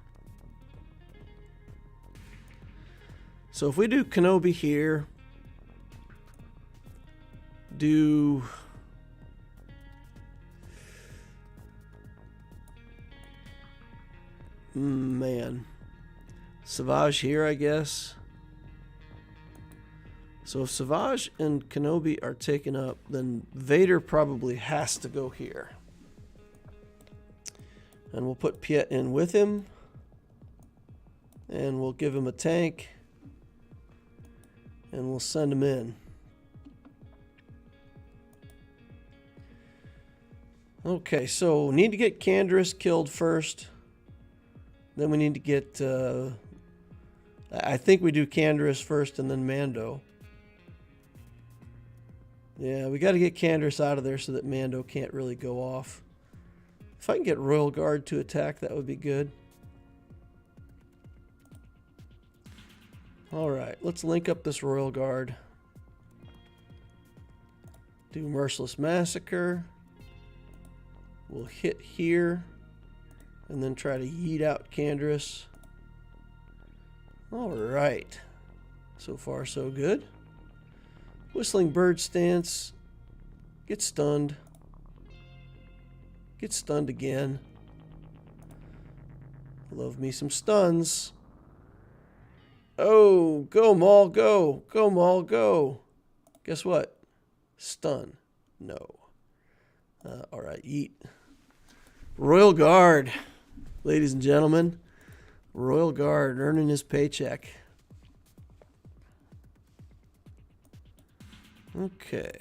So if we do Kenobi here, do man, Savage here, I guess. So if Savage and Kenobi are taken up, then Vader probably has to go here. And we'll put Piet in with him. And we'll give him a tank. And we'll send him in. Okay, so we need to get Canderous killed first. Then we need to get... I think we do Canderous first and then Mando. Yeah, we got to get Canderous out of there so that Mando can't really go off. If I can get Royal Guard to attack, that would be good. Alright, let's link up this Royal Guard. Do Merciless Massacre. We'll hit here. And then try to yeet out Canderous. Alright. So far, so good. Whistling Bird stance. Get stunned. Get stunned again. Love me some stuns. Oh, go Maul, go. Go Maul, go. Guess what? Stun. No. Alright, yeet. Royal Guard. Ladies and gentlemen. Royal Guard earning his paycheck. Okay.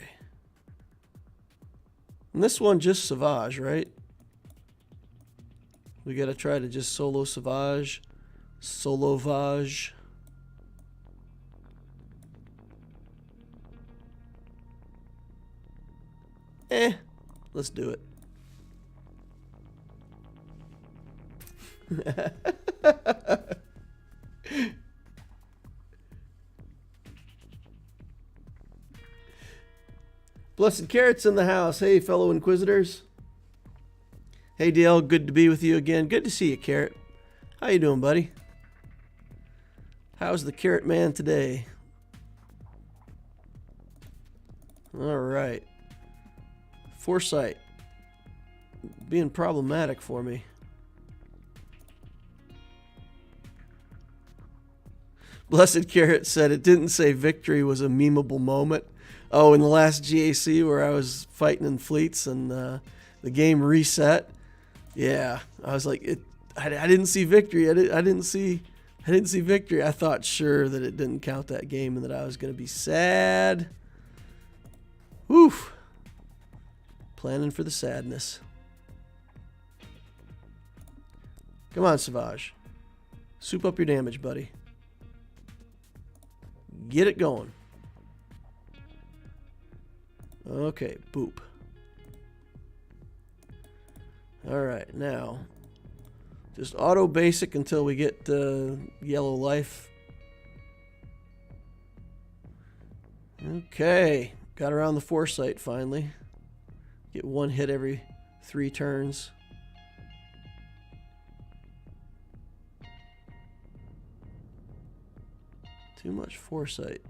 And this one just Savage, right? We gotta try to just solo Savage. Solovage. Let's do it. Blessed Carrot's in the house. Hey, fellow Inquisitors. Hey, Dale. Good to be with you again. Good to see you, Carrot. How you doing, buddy? How's the Carrot Man today? All right. Foresight. Being problematic for me. Blessed Carrot said it didn't say victory was a memeable moment. Oh, in the last GAC where I was fighting in fleets and the game reset. Yeah, I was like, I didn't see victory. I didn't see victory. I thought sure that it didn't count that game and that I was going to be sad. Woof. Planning for the sadness. Come on, Savage. Soup up your damage, buddy. Get it going. Okay, boop. Alright, now just auto basic until we get yellow life. Okay, got around the foresight finally. Get one hit every 3 turns. Too much foresight.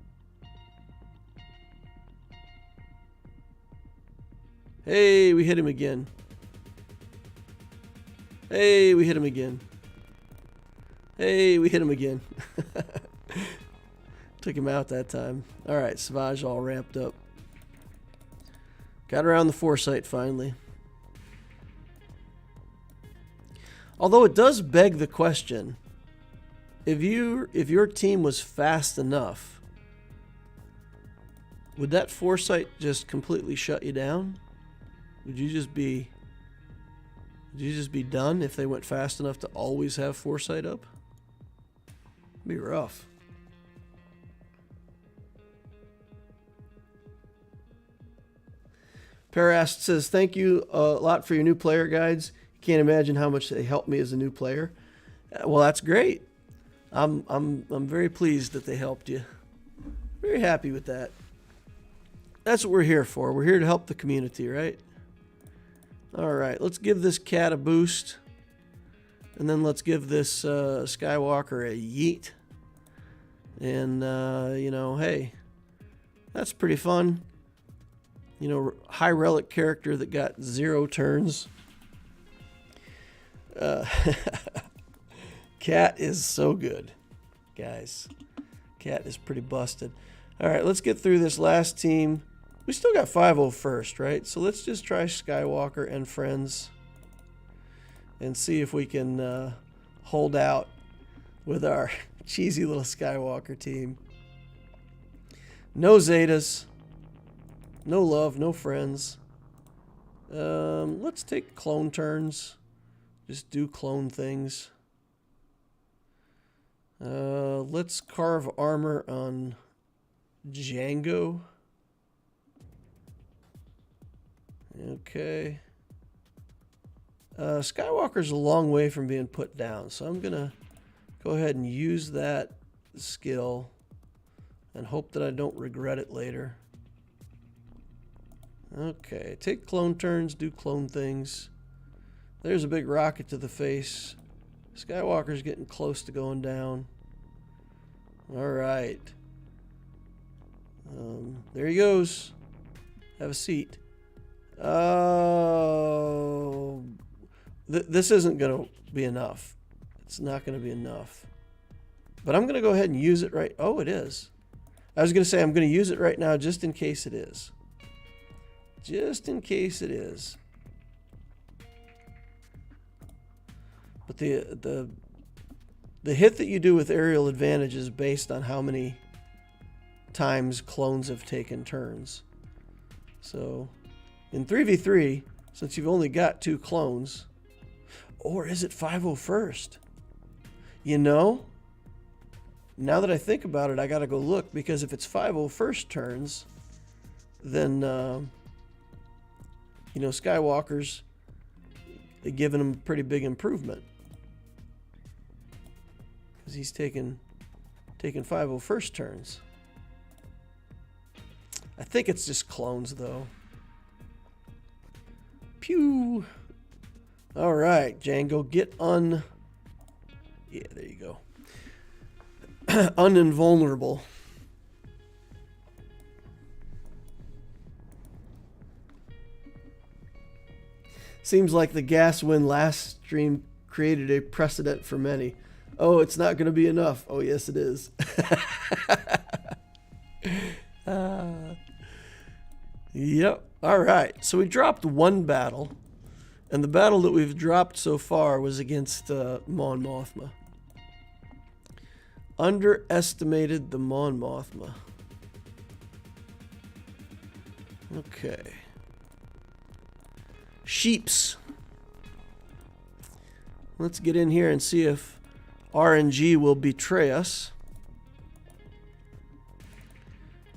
Hey, we hit him again. Hey, we hit him again. Hey, we hit him again. Took him out that time. Alright, Savage all ramped up. Got around the foresight finally. Although it does beg the question, if your team was fast enough, would that foresight just completely shut you down? Would you just be done if they went fast enough to always have foresight up? It'd be rough. Parast says, thank you a lot for your new player guides. You can't imagine how much they helped me as a new player. Well, that's great. I'm very pleased that they helped you. Very happy with that. That's what we're here for. We're here to help the community, right? All right, let's give this cat a boost. And then let's give this Skywalker a yeet. And, you know, hey, that's pretty fun. You know, high relic character that got 0 turns. Cat is so good, guys. Cat is pretty busted. All right, let's get through this last team. We still got 5-0 first, right? So let's just try Skywalker and friends and see if we can hold out with our cheesy little Skywalker team. No Zetas. No love, no friends. Let's take clone turns. Just do clone things. Let's carve armor on Django. Okay. Skywalker's a long way from being put down, so I'm gonna go ahead and use that skill and hope that I don't regret it later. Okay, take clone turns, do clone things. There's a big rocket to the face. Skywalker's getting close to going down. All right. There he goes. Have a seat. Oh, this isn't going to be enough. It's not going to be enough. But I'm going to go ahead and use it right. Oh, it is. I was going to say I'm going to use it right now just in case it is. Just in case it is. But the hit that you do with aerial advantage is based on how many times clones have taken turns. So in 3v3, since you've only got 2 clones, or is it 501st? You know, now that I think about it, I got to go look, because if it's 501st turns, then you know, Skywalker's giving him a pretty big improvement, because he's taking 501st turns. I think it's just clones, though. Pew! All right, Django, get Yeah, there you go. Uninvulnerable. Seems like the gas win last stream created a precedent for many. Oh, it's not going to be enough. Oh, yes, it is. Yep. All right. So we dropped 1 battle. And the battle that we've dropped so far was against Mon Mothma. Underestimated the Mon Mothma. Okay. Sheeps. Let's get in here and see if RNG will betray us.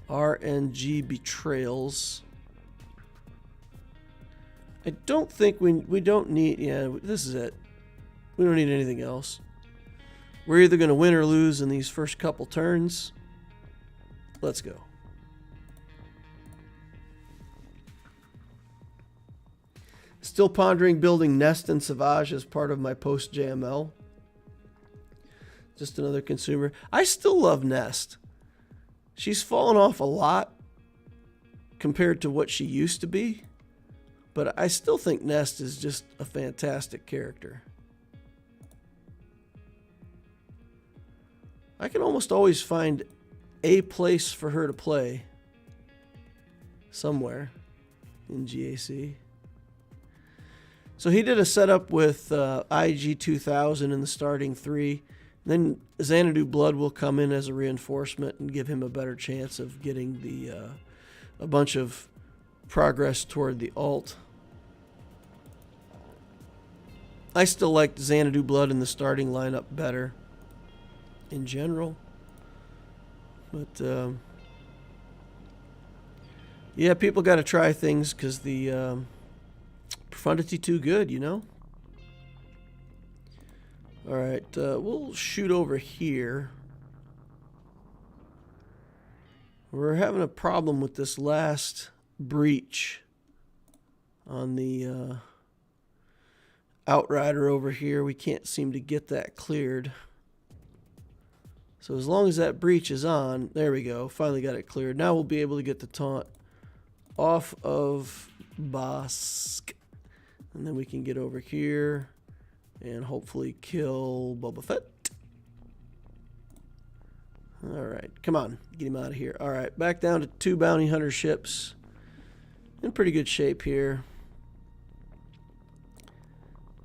RNG betrayals. I don't think we don't need, yeah, this is it. We don't need anything else. We're either going to win or lose in these first couple turns. Let's go. Still pondering building Nest and Savage as part of my post JML. Just another consumer. I still love Nest. She's fallen off a lot compared to what she used to be. But I still think Nest is just a fantastic character. I can almost always find a place for her to play somewhere in GAC. So he did a setup with IG 2000 in the starting 3. Then Xanadu Blood will come in as a reinforcement and give him a better chance of getting the a bunch of progress toward the alt. I still liked Xanadu Blood in the starting lineup better in general. But yeah, people got to try things because the profundity too good, you know. All right, we'll shoot over here. We're having a problem with this last breach on the Outrider over here. We can't seem to get that cleared. So as long as that breach is on, there we go. Finally got it cleared. Now we'll be able to get the taunt off of Bosk. And then we can get over here and hopefully kill Boba Fett. All right, come on, get him out of here. All right, back down to 2 bounty hunter ships. In pretty good shape here.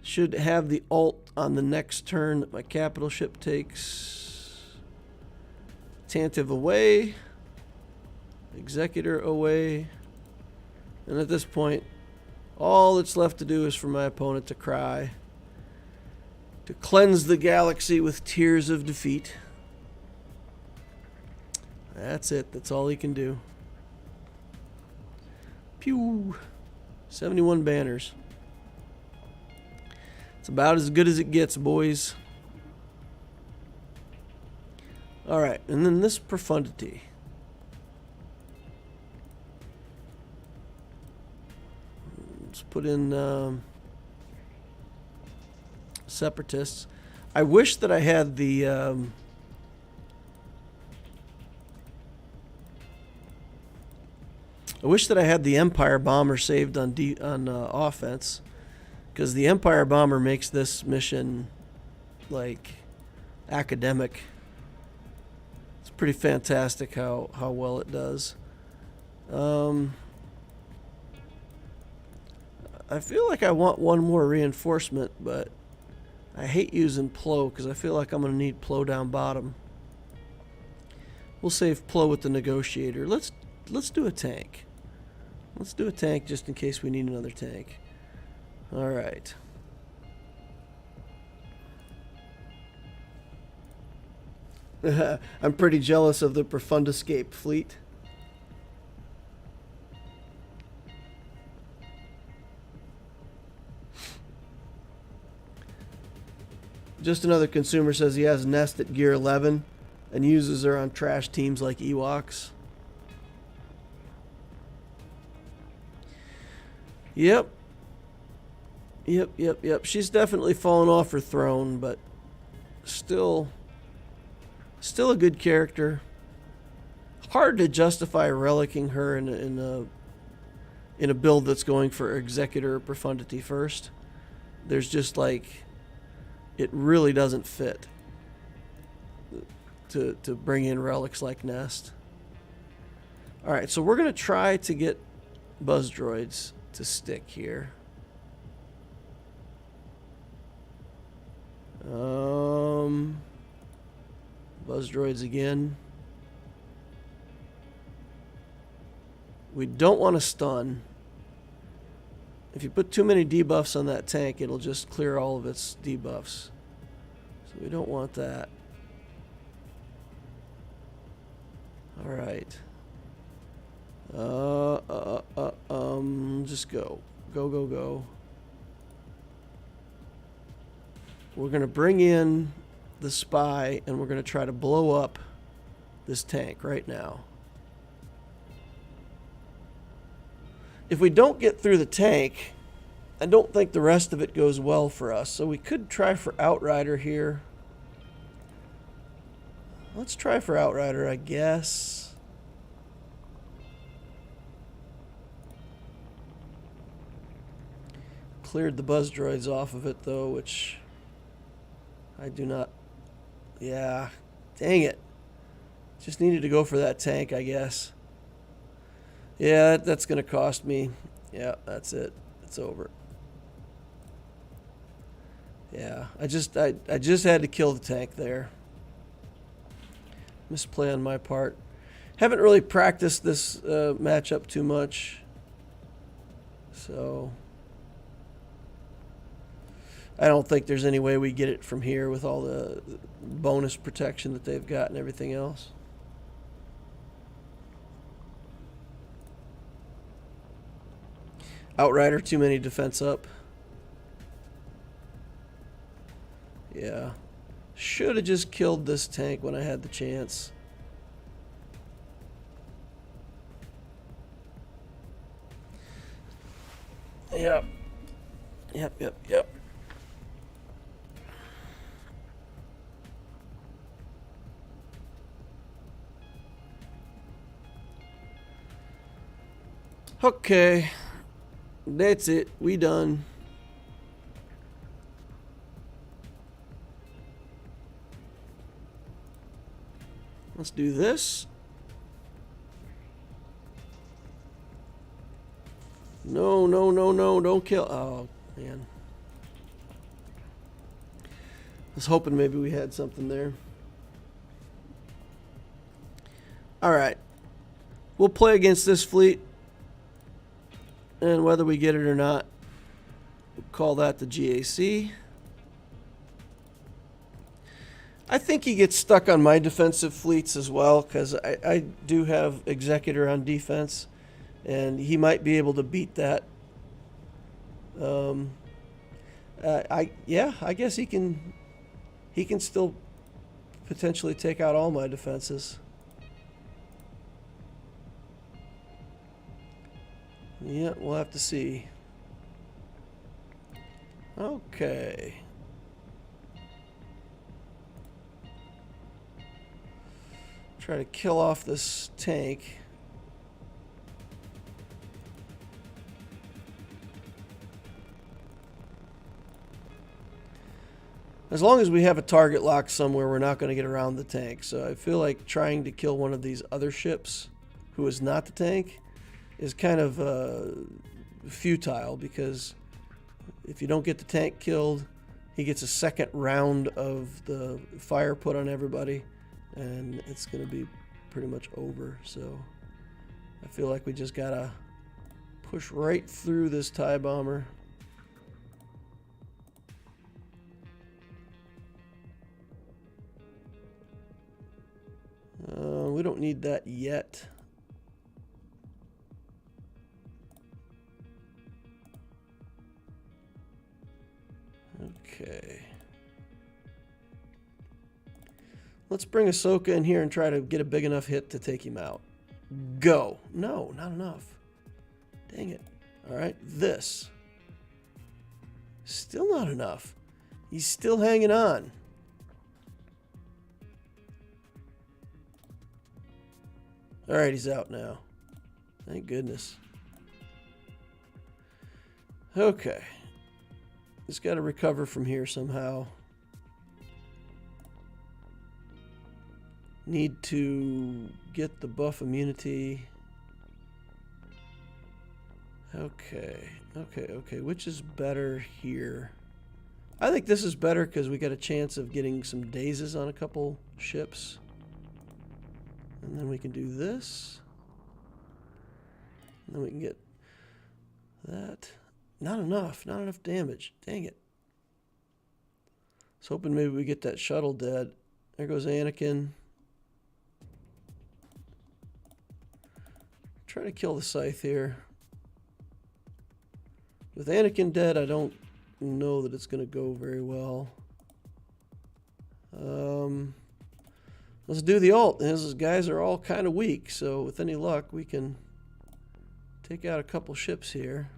Should have the ult on the next turn that my capital ship takes. Tantive away. Executor away. And at this point, all that's left to do is for my opponent to cry. To cleanse the galaxy with tears of defeat. That's it. That's all he can do. Pew! 71 banners. It's about as good as it gets, boys. Alright, and then this profundity. Let's put in separatists. I wish that I had the Empire Bomber saved on offense, because the Empire Bomber makes this mission like academic. It's pretty fantastic how well it does. I feel like I want one more reinforcement, but I hate using Plo because I feel like I'm going to need Plo down bottom. We'll save Plo with the Negotiator. Let's do a tank. Let's do a tank just in case we need another tank. All right. I'm pretty jealous of the Profundescape fleet. Just Another Consumer says he has Nest at gear 11 and uses her on trash teams like Ewoks. Yep. She's definitely fallen off her throne, but still a good character. Hard to justify relicking her in a build that's going for Executor Profundity first. There's just like, it really doesn't fit to bring in relics like Nest. Alright, so we're going to try to get Buzz Droids to stick here. Buzz Droids again. We don't want to stun. If you put too many debuffs on that tank, it'll just clear all of its debuffs. So we don't want that. Alright. Just go. Go. We're going to bring in the spy, and we're going to try to blow up this tank right now. If we don't get through the tank, I don't think the rest of it goes well for us. So we could try for Outrider here. Let's try for Outrider, I guess. Cleared the Buzz Droids off of it, though, which I do not... Yeah, dang it. Just needed to go for that tank, I guess. Yeah, that's going to cost me. Yeah, that's it. It's over. Yeah, I just had to kill the tank there. Misplay on my part. Haven't really practiced this matchup too much. So I don't think there's any way we get it from here with all the bonus protection that they've got and everything else. Outrider, too many defense up. Yeah. Should have just killed this tank when I had the chance. Yep. Okay. That's it. We done. Let's do this. No, don't kill. Oh, man. I was hoping maybe we had something there. Alright. We'll play against this fleet. And whether we get it or not, we'll call that the GAC. I think he gets stuck on my defensive fleets as well, because I do have Executor on defense, and he might be able to beat that. I guess he can still potentially take out all my defenses. Yeah, we'll have to see. Okay. Try to kill off this tank. As long as we have a target locked somewhere, we're not going to get around the tank. So I feel like trying to kill one of these other ships, who is not the tank, is kind of futile, because if you don't get the tank killed, he gets a second round of the fire put on everybody, and it's going to be pretty much over. So I feel like we just got to push right through this TIE bomber. We don't need that yet. Okay. Let's bring Ahsoka in here and try to get a big enough hit to take him out. Go. No, not enough. Dang it. All right, this. Still not enough. He's still hanging on. All right, he's out now. Thank goodness. Okay. Just got to recover from here somehow. Need to get the buff immunity. Okay. Which is better here? I think this is better because we got a chance of getting some dazes on a couple ships. And then we can do this. And then we can get that. Not enough damage. Dang it. I was hoping maybe we get that shuttle dead. There goes Anakin. Try to kill the scythe here. With Anakin dead, I don't know that it's going to go very well. Let's do the ult. His guys are all kind of weak, so with any luck, we can take out a couple ships here.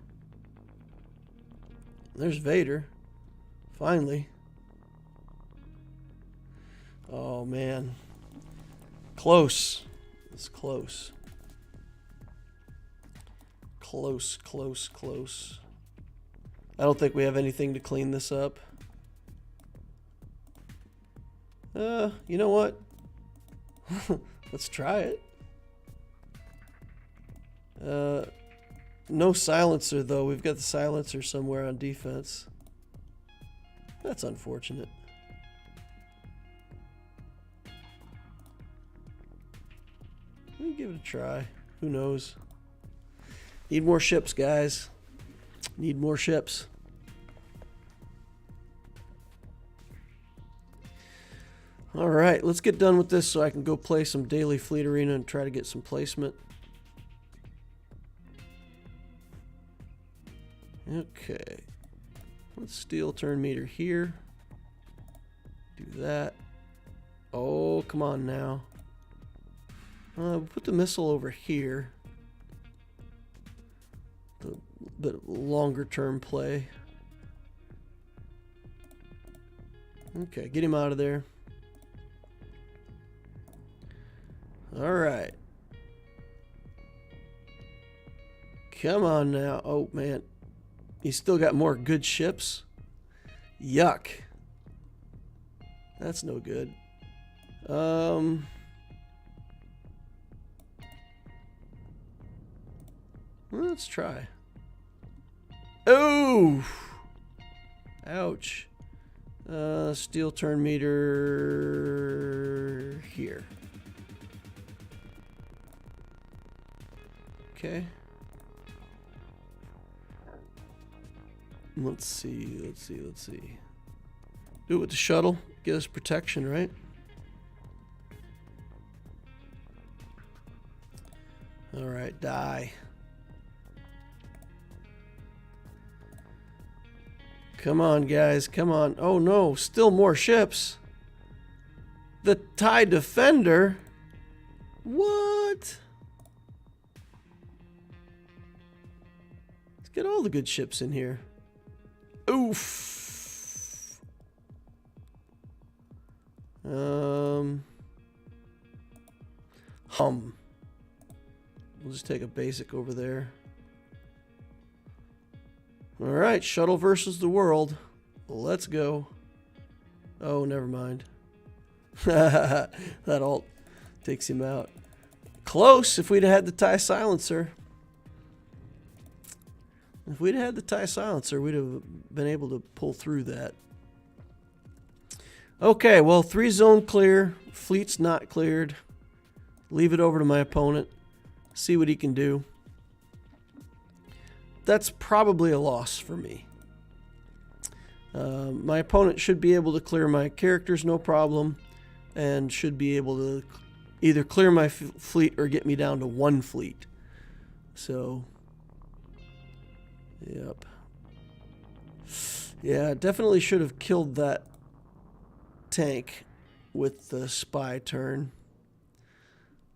There's Vader. Finally. Oh, man. Close. It's close. Close. I don't think we have anything to clean this up. You know what? Let's try it. No silencer, though. We've got the silencer somewhere on defense. That's unfortunate. Let me give it a try. Who knows? Need more ships, guys. Need more ships. All right, let's get done with this so I can go play some daily fleet arena and try to get some placement. Okay. Let's steel turn meter here. Do that. Oh, come on now. We'll put the missile over here. The bit longer term play. Okay, get him out of there. All right. Come on now. Oh, man. He's still got more good ships. Yuck. That's no good. Let's try. Oh! Ouch. Steel turn meter here. Okay. Let's see. Do it with the shuttle. Get us protection, right? All right, die. Come on, guys. Come on. Oh, no. Still more ships. The TIE Defender? What? Let's get all the good ships in here. Oof. We'll just take a basic over there. Alright, shuttle versus the world. Let's go. Oh, never mind. That ult takes him out. Close if we'd had the TIE silencer. If we'd had the TIE silencer, we'd have been able to pull through that. Okay, well, 3 zone clear. Fleet's not cleared. Leave it over to my opponent. See what he can do. That's probably a loss for me. My opponent should be able to clear my characters, no problem. And should be able to either clear my fleet or get me down to 1 fleet. So, yep. Yeah, definitely should have killed that tank with the spy turn.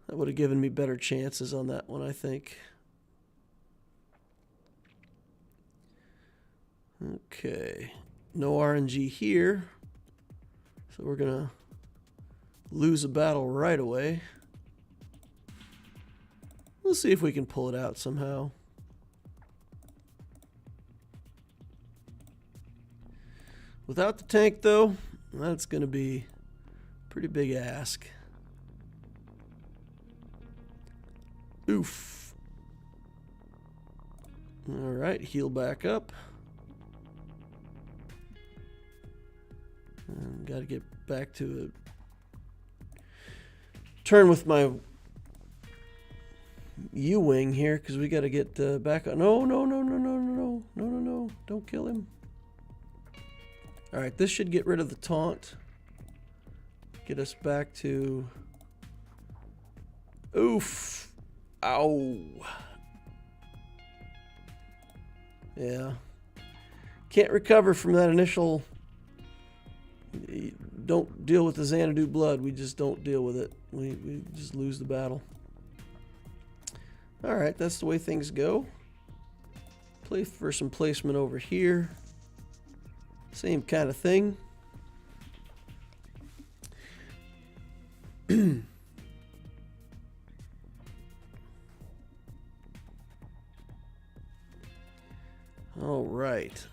That would have given me better chances on that one, I think. Okay. No RNG here. So we're going to lose a battle right away. We'll see if we can pull it out somehow. Without the tank, though, that's going to be a pretty big ask. Oof. All right, heal back up. Got to get back to a turn with my U-wing here because we got to get back on. No, no, no, no, no, no, no, no, no, no. Don't kill him. All right, this should get rid of the taunt. Get us back to... Oof. Ow. Yeah. Can't recover from that initial... Don't deal with the Xanadu blood. We just don't deal with it. We just lose the battle. Alright, that's the way things go. Play for some placement over here. Same kind of thing. All right.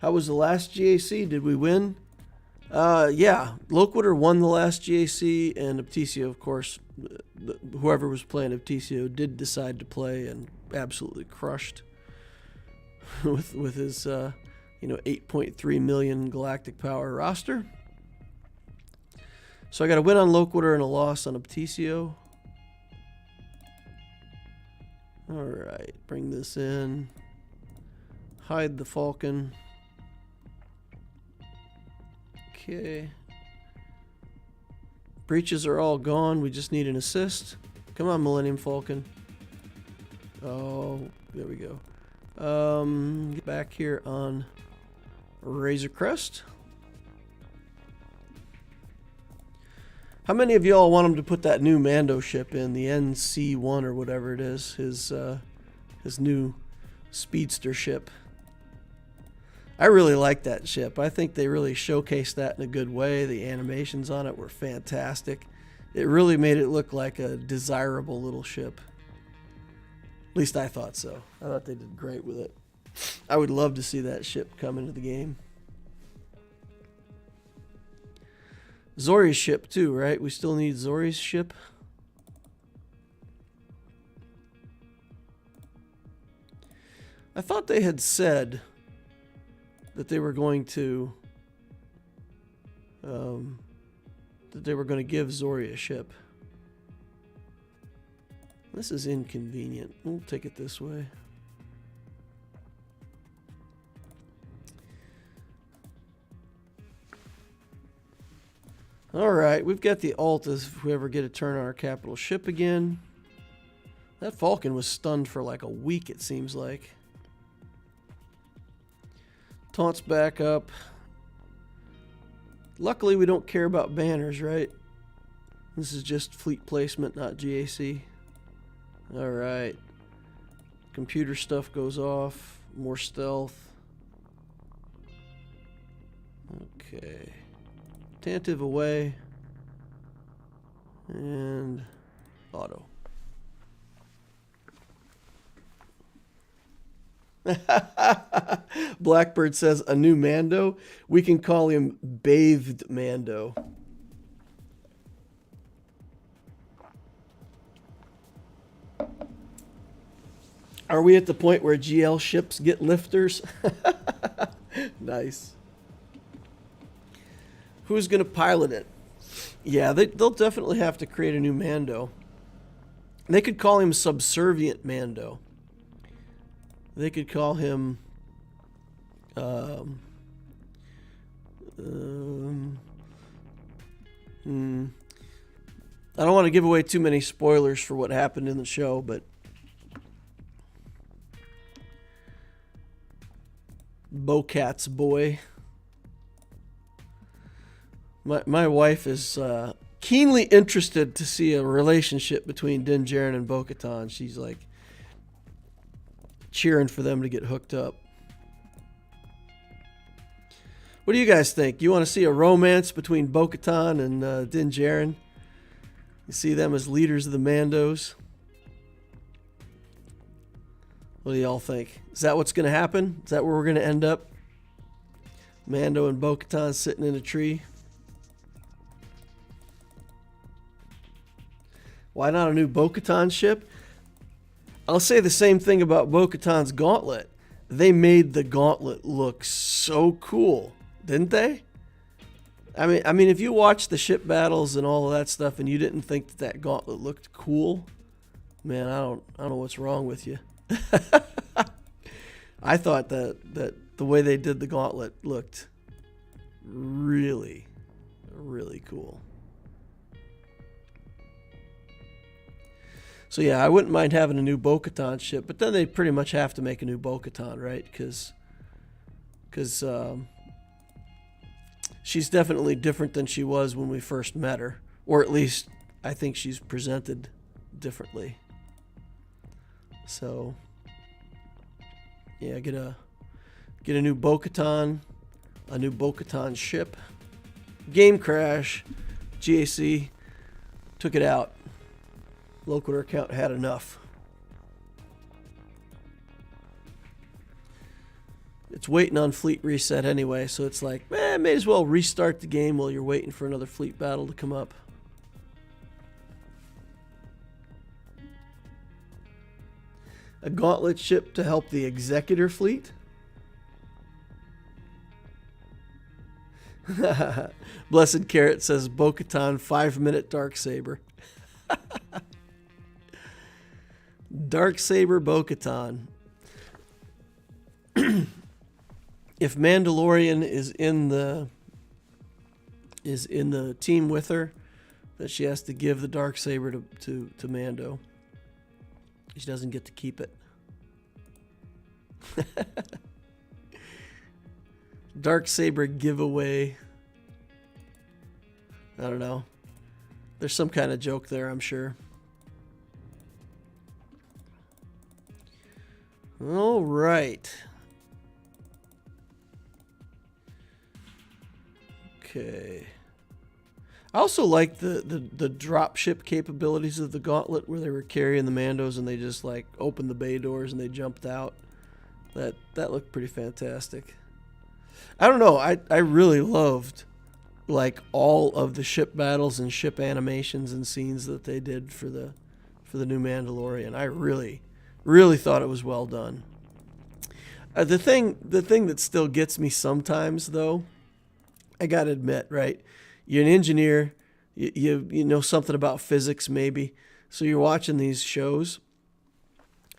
How was the last GAC? Did we win? Yeah. Loquitur won the last GAC, and Aptisio, of course, whoever was playing Aptisio did decide to play and absolutely crushed with his 8.3 million galactic power roster. So I got a win on Loquitur and a loss on Aptisio. All right, bring this in. Hide the Falcon. Okay. Breaches are all gone. We just need an assist. Come on, Millennium Falcon. Oh, there we go. Get back here on Razor Crest. How many of y'all want him to put that new Mando ship in, the NC-1 or whatever it is, his new speedster ship? I really like that ship. I think they really showcased that in a good way. The animations on it were fantastic. It really made it look like a desirable little ship. At least I thought so. I thought they did great with it. I would love to see that ship come into the game. Zori's ship too, right? We still need Zori's ship. I thought they had said that they were going to give Zori a ship. This is inconvenient. We'll take it this way. Alright, we've got the ult if we ever get a turn on our capital ship again. That Falcon was stunned for like a week, it seems like. Taunts back up. Luckily, we don't care about banners, right? This is just fleet placement, not GAC. Alright. Computer stuff goes off. More stealth. Okay. Attentive away. And auto. Blackbird says a new Mando. We can call him Bathed Mando. Are we at the point where GL ships get lifters? Nice. Who's going to pilot it? Yeah, they'll definitely have to create a new Mando. They could call him Subservient Mando. They could call him... I don't want to give away too many spoilers for what happened in the show, but... Bo-Katt's boy. My wife is keenly interested to see a relationship between Din Djarin and Bo-Katan. She's like cheering for them to get hooked up. What do you guys think? You want to see a romance between Bo-Katan and Din Djarin? You see them as leaders of the Mandos? What do y'all think? Is that what's going to happen? Is that where we're going to end up? Mando and Bo-Katan sitting in a tree? Why not a new Bo-Katan ship? I'll say the same thing about Bo-Katan's gauntlet. They made the gauntlet look so cool, didn't they? I mean, if you watch the ship battles and all of that stuff, and you didn't think that gauntlet looked cool, man, I don't know what's wrong with you. I thought that the way they did the gauntlet looked really, really cool. So yeah, I wouldn't mind having a new Bo-Katan ship, but then they pretty much have to make a new Bo-Katan, right? Because she's definitely different than she was when we first met her, or at least I think she's presented differently. So yeah, get a new Bo-Katan, a new Bo-Katan ship. Game crash. GAC took it out. Loquitur account had enough. It's waiting on fleet reset anyway, so it's like, may as well restart the game while you're waiting for another fleet battle to come up. A gauntlet ship to help the Executor fleet? Blessed Carrot says Bo-Katan 5-minute Darksaber. Darksaber Bo-Katan. If Mandalorian is in the team with her, that she has to give the Darksaber to Mando. She doesn't get to keep it. Darksaber giveaway. I don't know. There's some kind of joke there, I'm sure. All right. Okay. I also like the dropship capabilities of the gauntlet, where they were carrying the Mandos and they just like opened the bay doors and they jumped out. That looked pretty fantastic. I don't know. I really loved like all of the ship battles and ship animations and scenes that they did for the new Mandalorian. I really thought it was well done. The thing that still gets me sometimes, though, I gotta admit, right? You're an engineer, you know something about physics maybe, so you're watching these shows,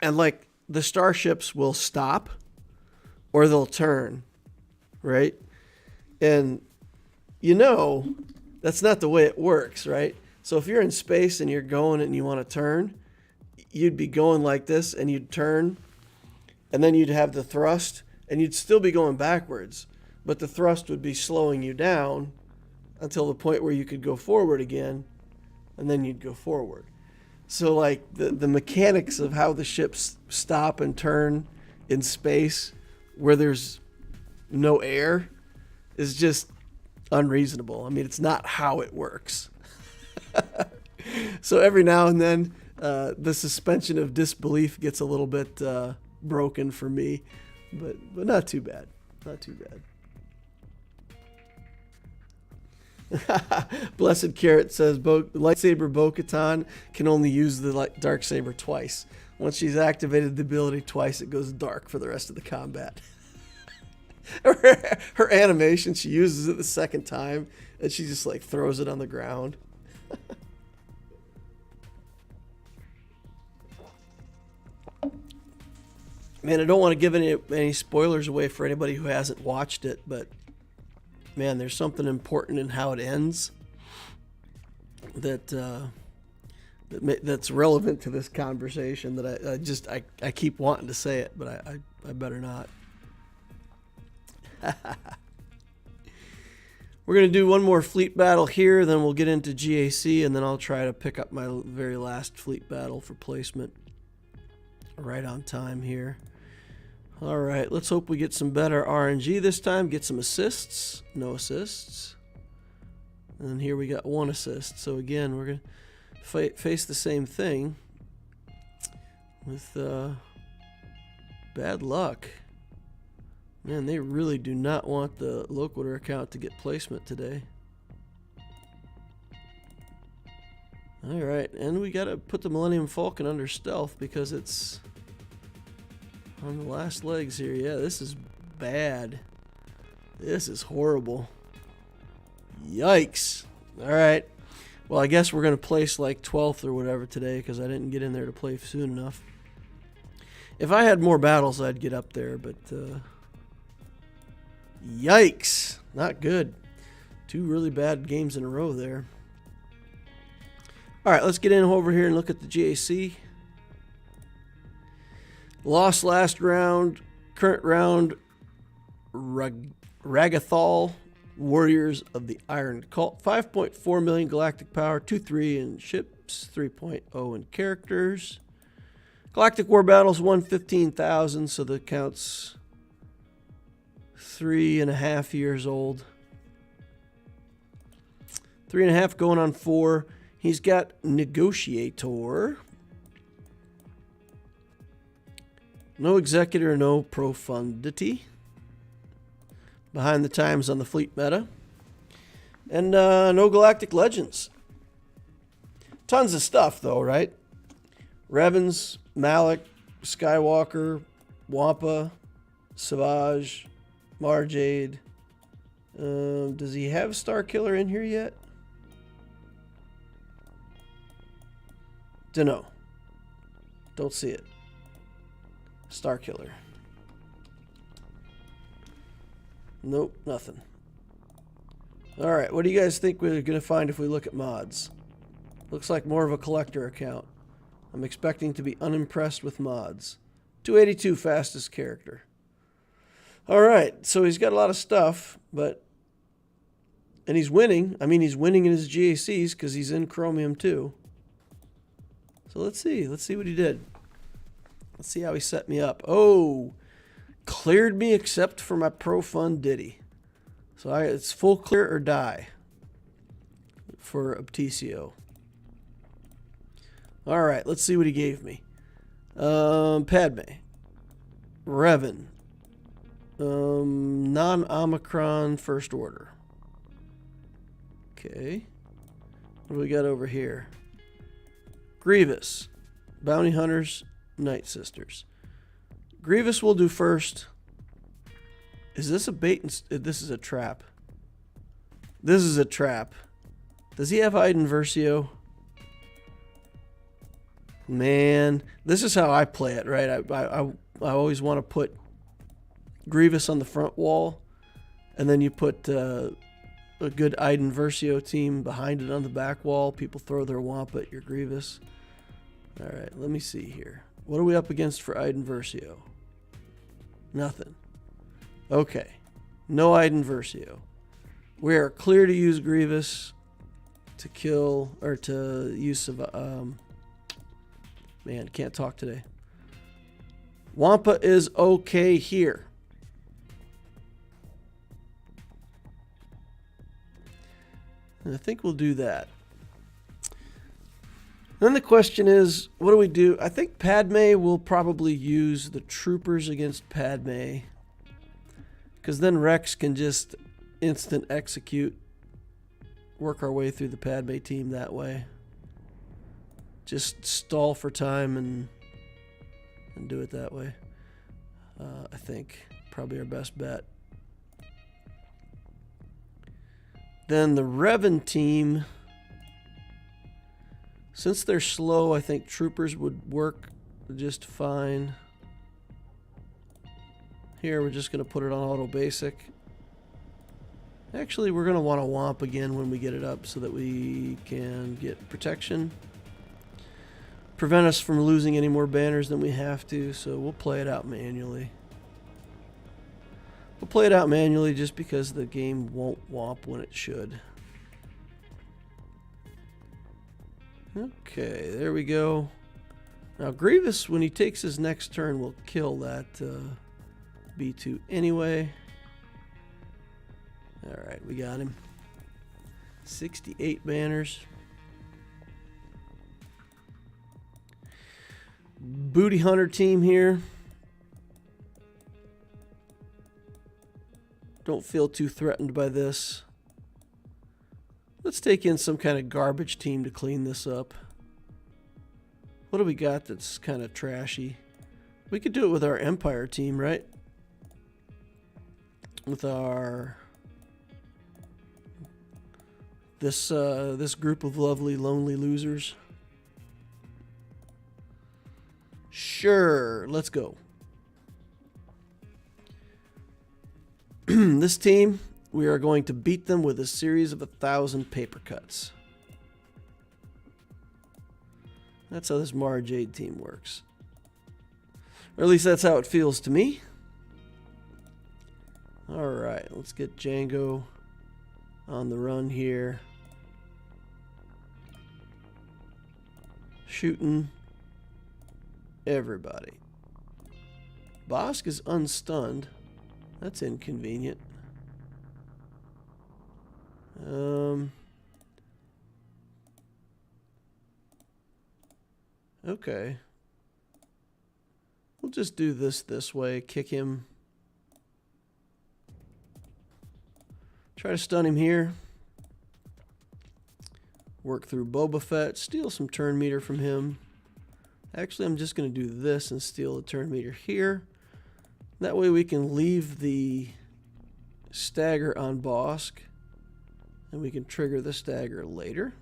and like the starships will stop or they'll turn, right? And you know that's not the way it works, right? So if you're in space and you're going and you want to turn, you'd be going like this and you'd turn, and then you'd have the thrust and you'd still be going backwards, but the thrust would be slowing you down until the point where you could go forward again, and then you'd go forward. So like the mechanics of how the ships stop and turn in space where there's no air is just unreasonable. I mean, it's not how it works. So every now and then, the suspension of disbelief gets a little bit broken for me, but not too bad. Not too bad. Blessed Carrot says, lightsaber Bo-Katan can only use the dark saber twice. Once she's activated the ability twice, it goes dark for the rest of the combat. Her animation, she uses it the second time, and she just like throws it on the ground. Man, I don't want to give any spoilers away for anybody who hasn't watched it, but man, there's something important in how it ends that's relevant to this conversation that I keep wanting to say it, but I better not. We're going to do one more fleet battle here, then we'll get into GAC, and then I'll try to pick up my very last fleet battle for placement right on time here. All right, let's hope we get some better RNG this time, get some assists. No assists. And here we got 1 assist. So again, we're going to face the same thing with bad luck. Man, they really do not want the Loquitur account to get placement today. All right, and we got to put the Millennium Falcon under stealth because it's on the last legs here. Yeah, this is bad. This is horrible. Yikes. All right. Well, I guess we're going to place like 12th or whatever today because I didn't get in there to play soon enough. If I had more battles, I'd get up there, but yikes. Not good. 2 really bad games in a row there. All right, let's get in over here and look at the GAC. Lost last round, current round, Ragathal, Warriors of the Iron Cult. 5.4 million galactic power, 2.3 in ships, 3.0 in characters. Galactic War Battles, 115,000, so the count's 3.5 years old. 3.5 going on 4. He's got Negotiator. No Executor, no Profundity. Behind the times on the fleet meta. And no Galactic Legends. Tons of stuff, though, right? Revens, Malik, Skywalker, Wampa, Savage, Marjade. Does he have Starkiller in here yet? Dunno. Don't see it. Starkiller. Nope, nothing. Alright, what do you guys think we're going to find if we look at mods? Looks like more of a collector account. I'm expecting to be unimpressed with mods. 282 fastest character. Alright, so he's got a lot of stuff, but... And he's winning. I mean, he's winning in his GACs because he's in Chromium too. So let's see. Let's see what he did. Let's see how he set me up. Oh, cleared me except for my Profundity. So it's full clear or die for Obtesio. All right, let's see what he gave me. Padme. Revan. Non-Omicron First Order. Okay. What do we got over here? Grievous. Bounty Hunters. Night Sisters. Grievous will do first. Is this a bait? This is a trap. This is a trap. Does he have Iden Versio? Man, this is how I play it, right? I always want to put Grievous on the front wall, and then you put a good Iden Versio team behind it on the back wall. People throw their Wampa at your Grievous. All right, let me see here. What are we up against for Iden Versio? Nothing. Okay. No Iden Versio. We are clear to use Grievous to kill, or to use, man, can't talk today. Wampa is okay here. And I think we'll do that. Then the question is, what do we do? I think Padme will probably use the troopers against Padme, because then Rex can just instant execute, work our way through the Padme team that way. Just stall for time and do it that way. I think probably our best bet. Then the Revan team, since they're slow, I think troopers would work just fine. Here we're just going to put it on auto basic. Actually, we're going to want to womp again when we get it up so that we can get protection. Prevent us from losing any more banners than we have to, so we'll play it out manually. We'll play it out manually just because the game won't womp when it should. Okay, there we go. Now Grievous, when he takes his next turn, will kill that B2 anyway. Alright, we got him. 68 banners. Booty Hunter team here. Don't feel too threatened by this. Let's take in some kind of garbage team to clean this up. What do we got that's kind of trashy? We could do it with our Empire team, right? With our this group of lovely lonely losers. Sure, let's go. This team, we are going to beat them with a series of 1,000 paper cuts. That's how this Mara Jade team works. Or at least that's how it feels to me. Alright, let's get Django on the run here. Shooting everybody. Bosk is unstunned. That's inconvenient. Okay. We'll just do this way. Kick him. Try to stun him here. Work through Boba Fett. Steal some turn meter from him. Actually, I'm just going to do this and steal the turn meter here. That way we can leave the stagger on Bosk. And we can trigger the stagger later.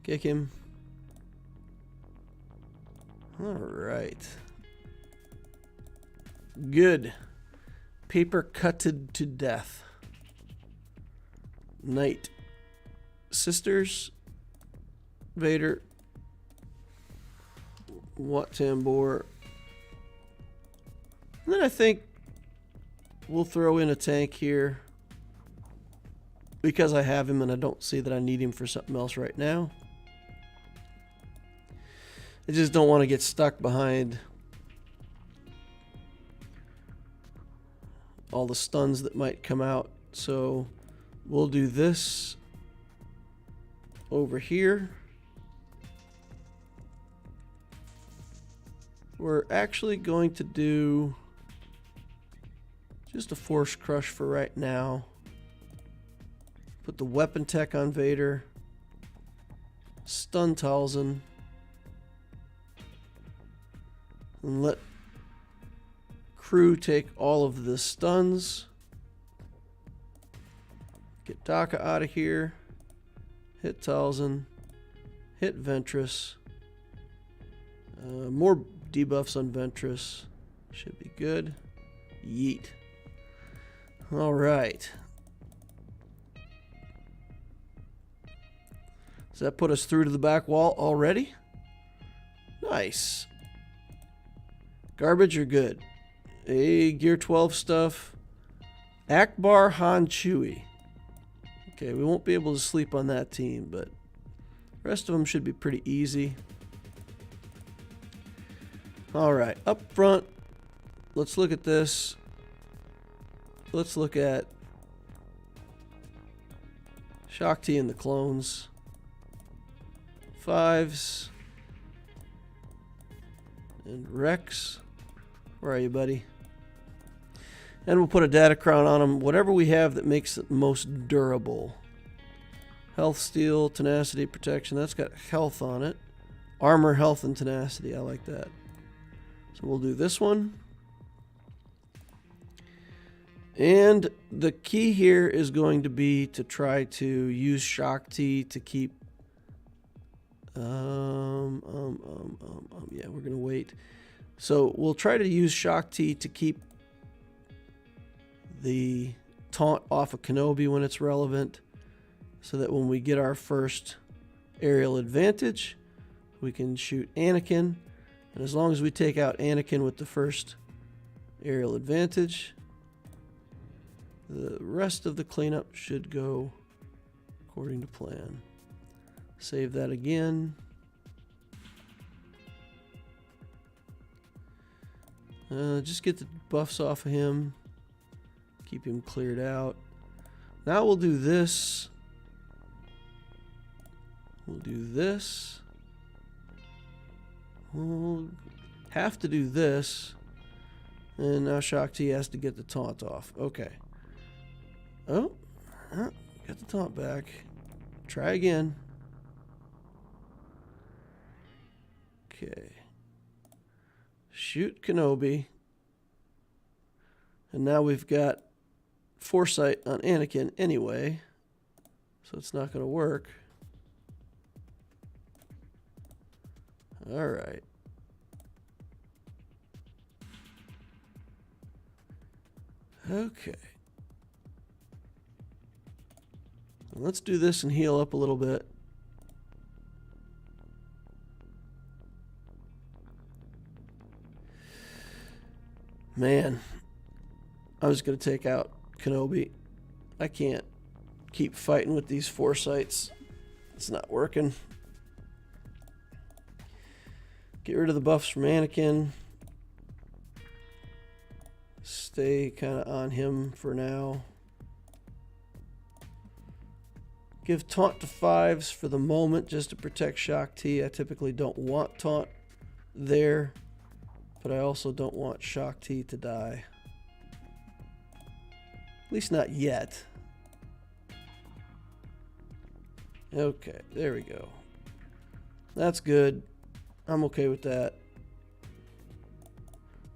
Kick him. Alright. Good. Paper cutted to death. Knight. Sisters. Vader. Wat Tambor. And then I think we'll throw in a tank here. Because I have him and I don't see that I need him for something else right now. I just don't want to get stuck behind all the stuns that might come out. So we'll do this over here. We're actually going to do just a force crush for right now. Put the weapon tech on Vader. Stun Talzin. And let crew take all of the stuns. Get Daka out of here. Hit Talzin. Hit Ventress. More debuffs on Ventress. Should be good. Yeet. Alright. Does that put us through to the back wall already? Nice. Garbage or good? Hey, Gear 12 stuff. Akbar Han Chewie. Okay, we won't be able to sleep on that team, but the rest of them should be pretty easy. Alright, up front, let's look at this. let's look at Shakti and the clones. 5s. And Rex. Where are you, buddy? And we'll put a Datacron on them. Whatever we have that makes it most durable. Health, steel, tenacity, protection. That's got health on it. Armor, health, and tenacity. I like that. So we'll do this one. And the key here is going to be to try to use Shakti to keep... yeah, we're going to wait. So we'll try to use Shakti to keep the taunt off of Kenobi when it's relevant, so that when we get our first aerial advantage, we can shoot Anakin. And as long as we take out Anakin with the first aerial advantage, the rest of the cleanup should go according to plan. Save that again. Just get the buffs off of him. Keep him cleared out. Now we'll do this. We'll do this. We'll have to do this. And now Shakti has to get the taunt off. Okay. Oh, got the taunt back. Try again. Okay. Shoot Kenobi. And now we've got foresight on Anakin anyway, so it's not going to work. All right. Okay. Let's do this and heal up a little bit. Man, I was going to take out Kenobi. I can't keep fighting with these foresights. It's not working. Get rid of the buffs from Anakin. Stay kind of on him for now. Give taunt to 5s for the moment just to protect Shakti. I typically don't want taunt there, but I also don't want Shakti to die. At least not yet. Okay, there we go. That's good. I'm okay with that.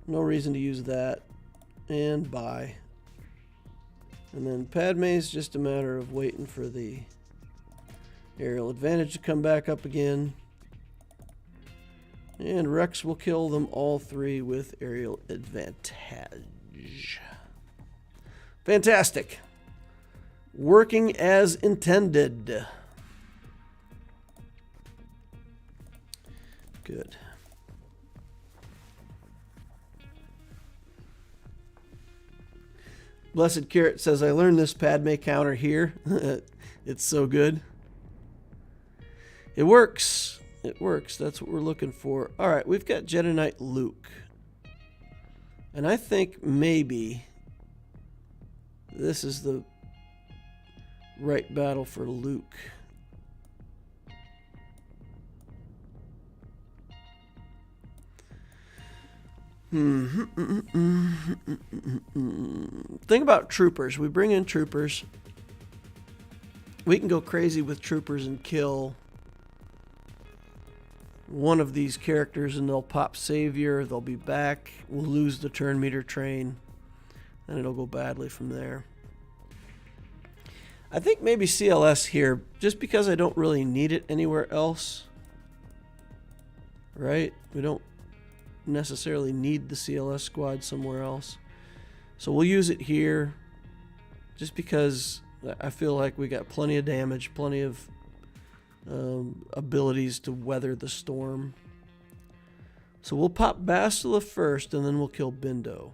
No reason to use that. And bye. And then Padme's just a matter of waiting for the aerial advantage to come back up again. And Rex will kill them all 3 with aerial advantage. Fantastic. Working as intended. Good. Blessed Carrot says, I learned this Padme counter here. It's so good. It works. It works. That's what we're looking for. All right, we've got Jedi Knight Luke. And I think maybe this is the right battle for Luke. Thing about troopers. We bring in troopers. We can go crazy with troopers and kill one of these characters and they'll pop Savior. They'll be back. We'll lose the turn meter train. And it'll go badly from there. I think maybe CLS here, just because I don't really need it anywhere else. Right? We don't necessarily need the CLS squad somewhere else. So we'll use it here just because I feel like we got plenty of damage, plenty of abilities to weather the storm. So we'll pop Bastila first and then we'll kill Bindo.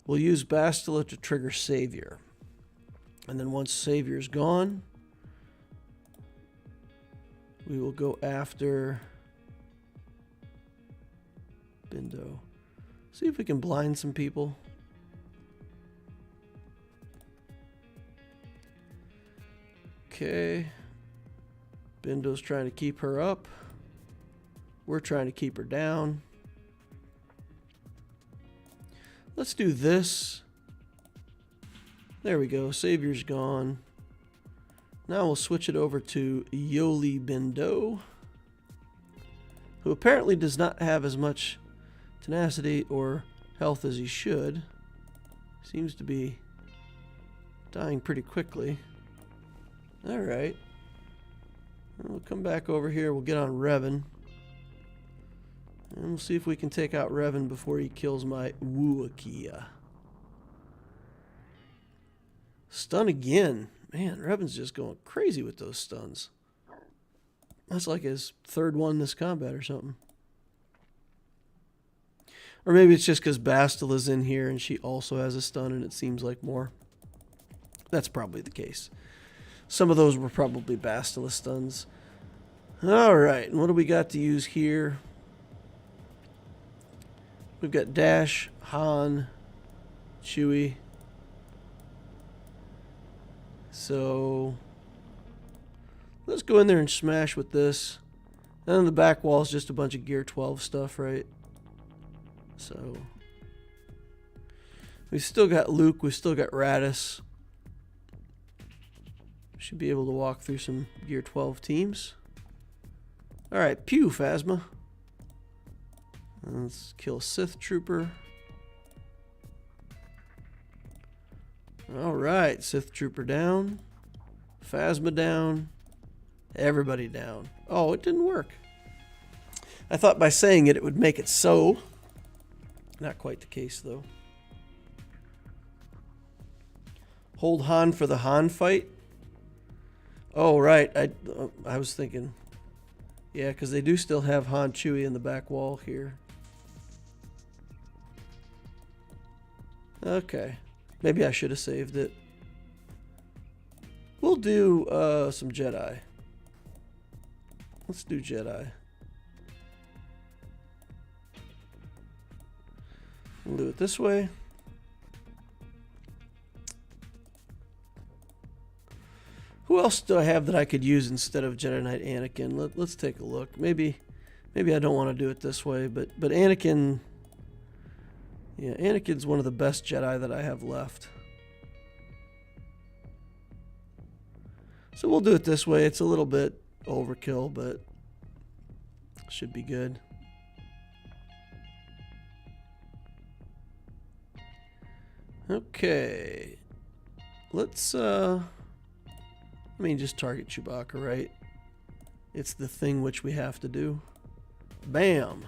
We'll use Bastila to trigger Savior. And then once Savior's gone, we will go after Bindo. See if we can blind some people. Okay. Bindo's trying to keep her up. We're trying to keep her down. Let's do this. There we go. Savior's gone. Now we'll switch it over to Yoli Bindo, who apparently does not have as much tenacity or health as he should. Seems to be dying pretty quickly. Alright. We'll come back over here. We'll get on Revan. And we'll see if we can take out Revan before he kills my Wookiee. Stun again. Man, Revan's just going crazy with those stuns. That's like his third one this combat or something. Or maybe it's just because Bastila's in here and she also has a stun and it seems like more. That's probably the case. Some of those were probably Bastila stuns. Alright, and what do we got to use here? We've got Dash, Han, Chewie. So let's go in there and smash with this. And then the back wall is just a bunch of Gear 12 stuff, right? So we've still got Luke, we've still got Radis. Should be able to walk through some Gear 12 teams. Alright, pew, Phasma. Let's kill Sith Trooper. Alright, Sith Trooper down. Phasma down. Everybody down. Oh, it didn't work. I thought by saying it, it would make it so. Not quite the case, though. Hold Han for the Han fight. Oh, right. I was thinking. Yeah, because they do still have Han Chewie in the back wall here. Okay. Maybe I should have saved it. We'll do some Jedi. Let's do Jedi. We'll do it this way. Who else do I have that I could use instead of Jedi Knight Anakin? Let's take a look. Maybe I don't want to do it this way, but Anakin. Yeah, Anakin's one of the best Jedi that I have left. So we'll do it this way. It's a little bit overkill, but should be good. Okay. Let's just target Chewbacca, right? It's the thing which we have to do. Bam.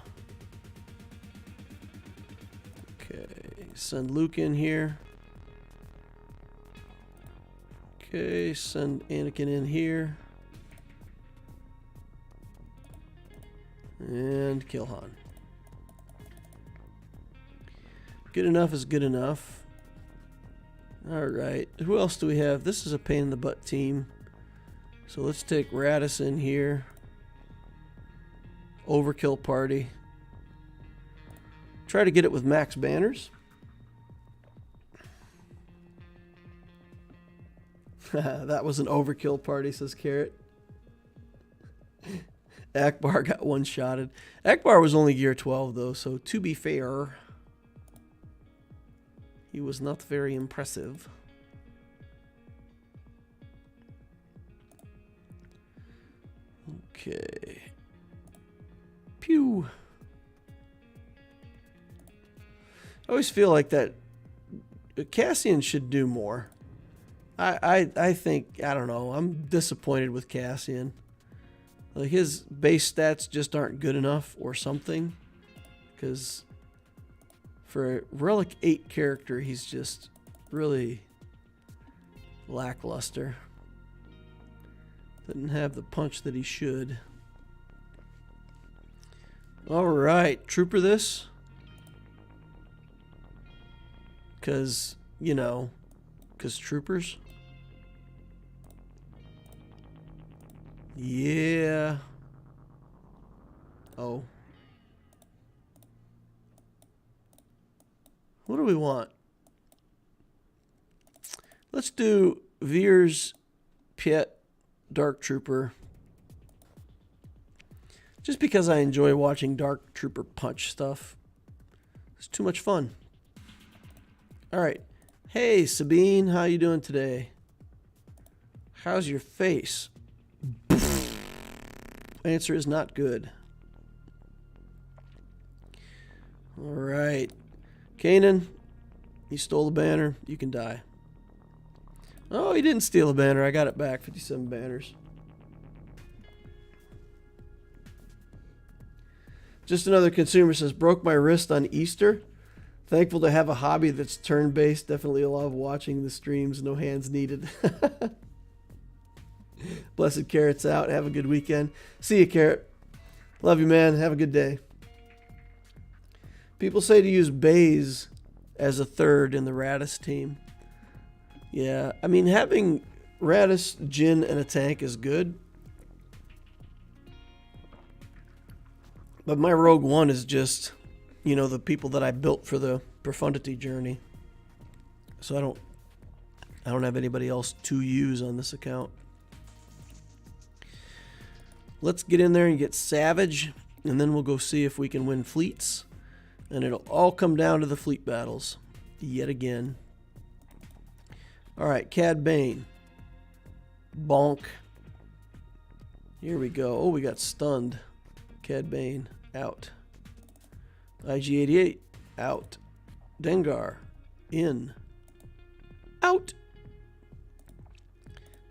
Okay, send Luke in here. Okay, send Anakin in here. And kill Han. Good enough is good enough. Alright, who else do we have? This is a pain in the butt team. So let's take Radis in here. Overkill party. Try to get it with max banners. That was an overkill party, says Carrot. Akbar got one-shotted. Akbar was only Gear 12, though, so to be fair, he was not very impressive. Okay. Pew. I always feel like that Cassian should do more. I think, I don't know, I'm disappointed with Cassian. Like, his base stats just aren't good enough or something. Because for a Relic 8 character, he's just really lackluster. Doesn't have the punch that he should. Alright, Trooper this. Because, you know, because Troopers. Yeah. Oh. What do we want? Let's do Veers, Piet, Dark Trooper. Just because I enjoy watching Dark Trooper punch stuff. It's too much fun. All right. Hey, Sabine, how you doing today? How's your face? Answer is not good. All right. Kanan, you stole the banner. You can die. Oh, he didn't steal a banner. I got it back. 57 banners. Just another consumer says, broke my wrist on Easter. Thankful to have a hobby that's turn-based. Definitely love watching the streams. No hands needed. Blessed Carrot's out. Have a good weekend. See you, Carrot. Love you, man. Have a good day. People say to use Baze as a third in the Radis team. Yeah, I mean, having Radis, Jin, and a tank is good. But my Rogue One is just, you know, the people that I built for the Profundity journey. So I don't have anybody else to use on this account. Let's get in there and get Savage, and then we'll go see if we can win fleets. And it'll all come down to the fleet battles yet again. All right, Cad Bane. Bonk. Here we go. Oh, we got stunned. Cad Bane out. IG-88 out. Dengar in. Out.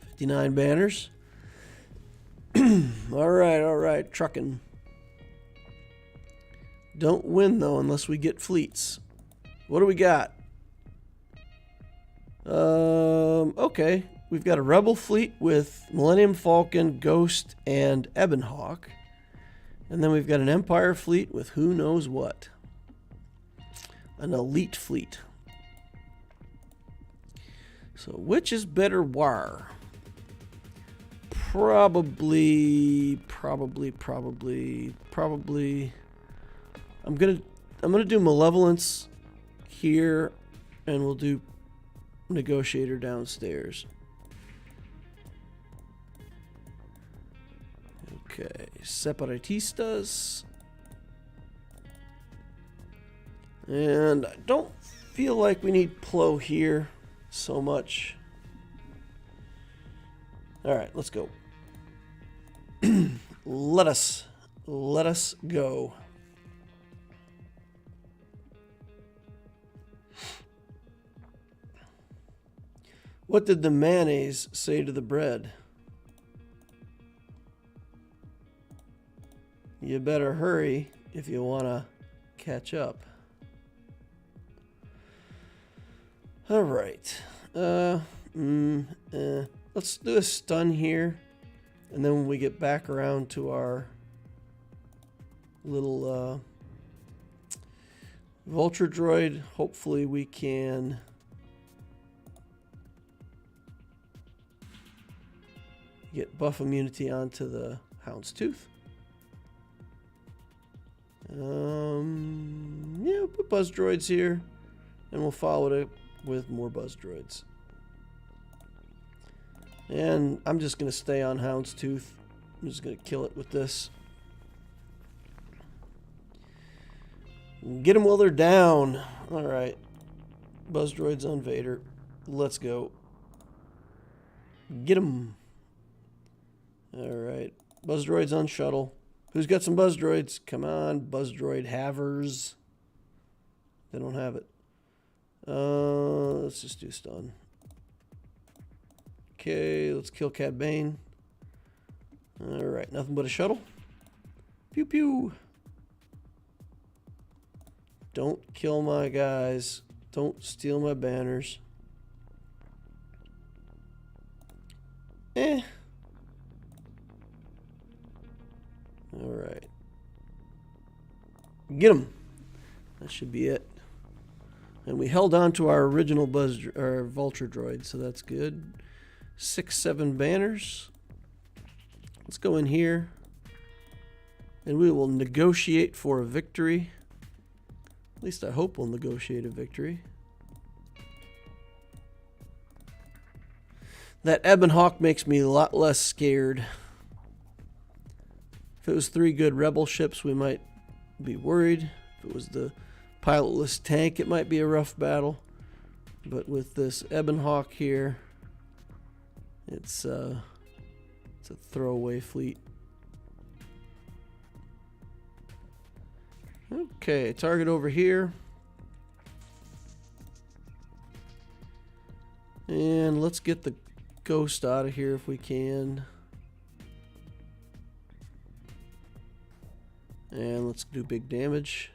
59 banners. All right. Trucking. Don't win, though, unless we get fleets. What do we got? Okay. We've got a Rebel fleet with Millennium Falcon, Ghost, and Ebonhawk. And then we've got an Empire fleet with who knows what. An elite fleet. So, which is better war? Probably. I'm gonna do Malevolence here, and we'll do Negotiator downstairs. Okay, Separatistas. And I don't feel like we need Plo here so much. All right, let's go. Let us go. What did the mayonnaise say to the bread? You better hurry if you want to catch up. All right. Let's do a stun here. And then when we get back around to our little Vulture droid, hopefully we can get buff immunity onto the Houndstooth. Yeah, put buzz droids here, and we'll follow it with more buzz droids. And I'm just going to stay on Houndstooth. I'm just going to kill it with this. Get them while they're down. All right. Buzz droids on Vader. Let's go. Get them. All right. Buzz droids on Shuttle. Who's got some buzz droids? Come on, buzz droid havers. They don't have it. Let's just do stun. Okay, let's kill Cad Bane. All right, nothing but a shuttle. Pew pew. Don't kill my guys. Don't steal my banners. All right. Get him. That should be it. And we held on to our original Vulture droid, so that's good. 6-7 banners. Let's go in here. And we will negotiate for a victory. At least I hope we'll negotiate a victory. That Ebon Hawk makes me a lot less scared. If it was 3 good rebel ships, we might be worried. If it was the pilotless tank, it might be a rough battle. But with this Ebon Hawk here, it's a throwaway fleet. Okay, target over here. And let's get the Ghost out of here if we can. And let's do big damage.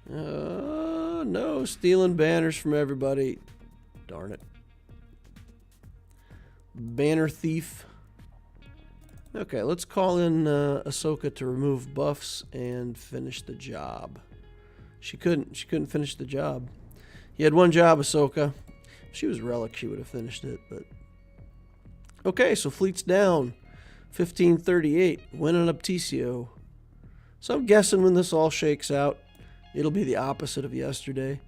No, stealing banners from everybody. Darn it. Banner thief. Okay, let's call in Ahsoka to remove buffs and finish the job. She couldn't finish the job. You had one job, Ahsoka. If she was Relic, she would have finished it, but okay, so fleet's down. 1538, winning up TCO. So I'm guessing when this all shakes out, it'll be the opposite of yesterday,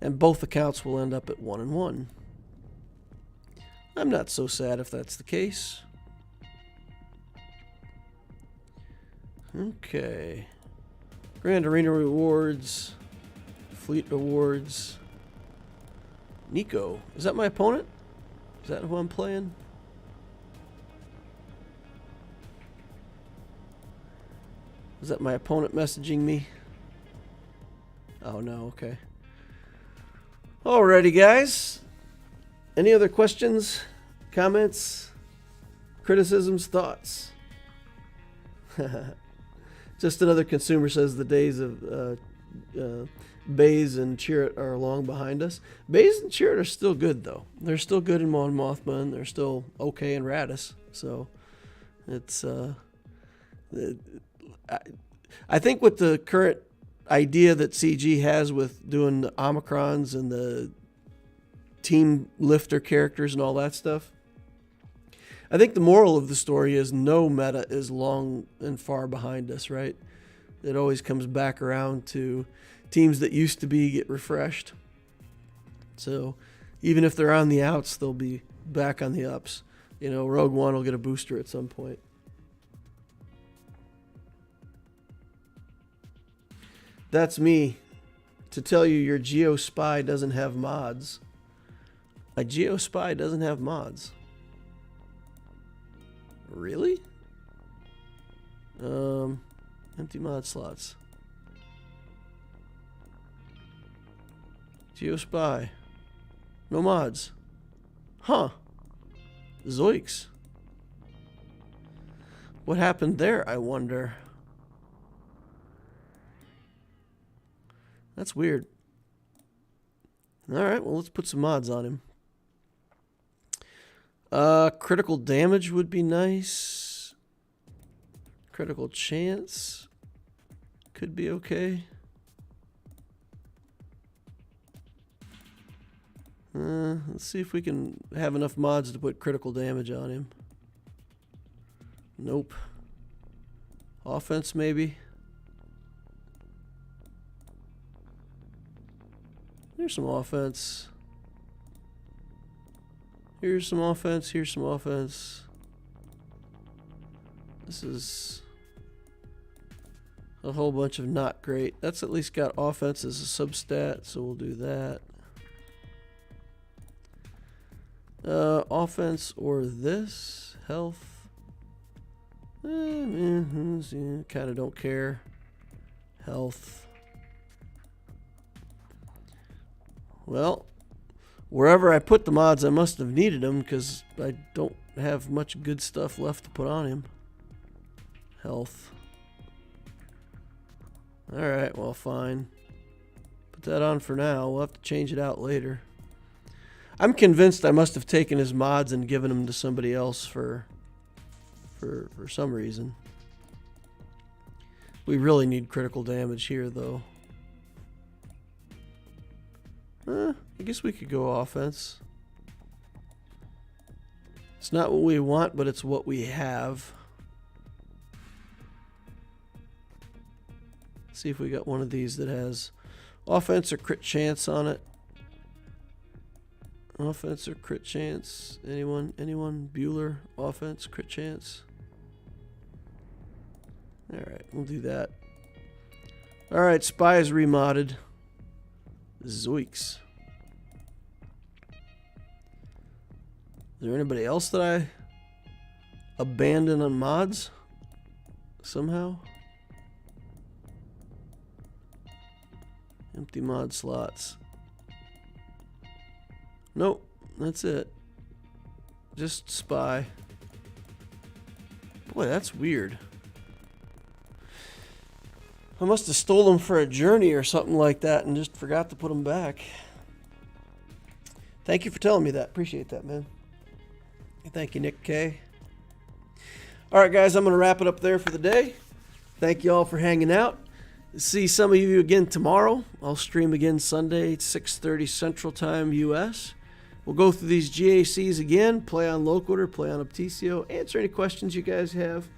and both accounts will end up at 1-1. I'm not so sad if that's the case. Okay. Grand Arena rewards. Fleet rewards. Nico. Is that my opponent? Is that who I'm playing? Is that my opponent messaging me? Oh no, okay. Alrighty, guys. Any other questions, comments, criticisms, thoughts? Just another consumer says the days of Baze and Chirrut are long behind us. Baze and Chirrut are still good, though. They're still good in Mon Mothma, and they're still okay in Radis. So it's I think with the current idea that CG has with doing the Omicrons and the team lifter characters and all that stuff, I think the moral of the story is no meta is long and far behind us, right? It always comes back around to teams that used to be get refreshed. So even if they're on the outs, they'll be back on the ups. You know, Rogue One will get a booster at some point. That's me to tell you your GeoSpy doesn't have mods. My GeoSpy doesn't have mods. Really? Empty mod slots. GeoSpy. No mods. Huh. Zoiks. What happened there, I wonder? That's weird. Alright, well, let's put some mods on him. Critical damage would be nice. Critical chance could be okay. Let's see if we can have enough mods to put critical damage on him. Nope. Offense, maybe. Here's some offense. Here's some offense. Here's some offense. This is a whole bunch of not great. That's at least got offense as a substat, so we'll do that. Offense or this. Health. Kind of don't care. Health. Well, wherever I put the mods, I must have needed them because I don't have much good stuff left to put on him. Health. Alright, well, fine. Put that on for now. We'll have to change it out later. I'm convinced I must have taken his mods and given them to somebody else for some reason. We really need critical damage here, though. I guess we could go offense. It's not what we want, but it's what we have. Let's see if we got one of these that has offense or crit chance on it. Offense or crit chance? Anyone? Bueller, offense, crit chance. Alright, we'll do that. Alright, spy is remodded. Zoiks. Is there anybody else that I abandon on mods? Somehow? Empty mod slots. Nope, that's it. Just spy. Boy, that's weird. I must have stole them for a journey or something like that and just forgot to put them back. Thank you for telling me that. Appreciate that, man. Thank you, Nick K. Alright, guys, I'm going to wrap it up there for the day. Thank you all for hanging out. See some of you again tomorrow. I'll stream again Sunday, 6:30 Central Time, U.S. We'll go through these GACs again, play on Loquitur, play on Opticio, answer any questions you guys have.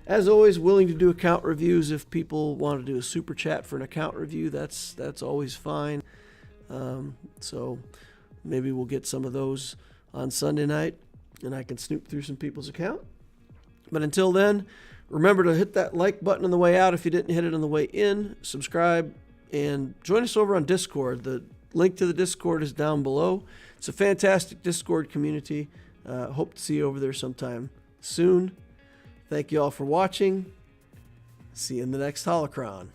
As always, willing to do account reviews if people want to do a super chat for an account review. That's always fine. So maybe we'll get some of those on Sunday night, and I can snoop through some people's account. But until then, remember to hit that like button on the way out if you didn't hit it on the way in. Subscribe, and join us over on Discord. The link to the Discord is down below. It's a fantastic Discord community. Hope to see you over there sometime soon. Thank you all for watching. See you in the next Holocron.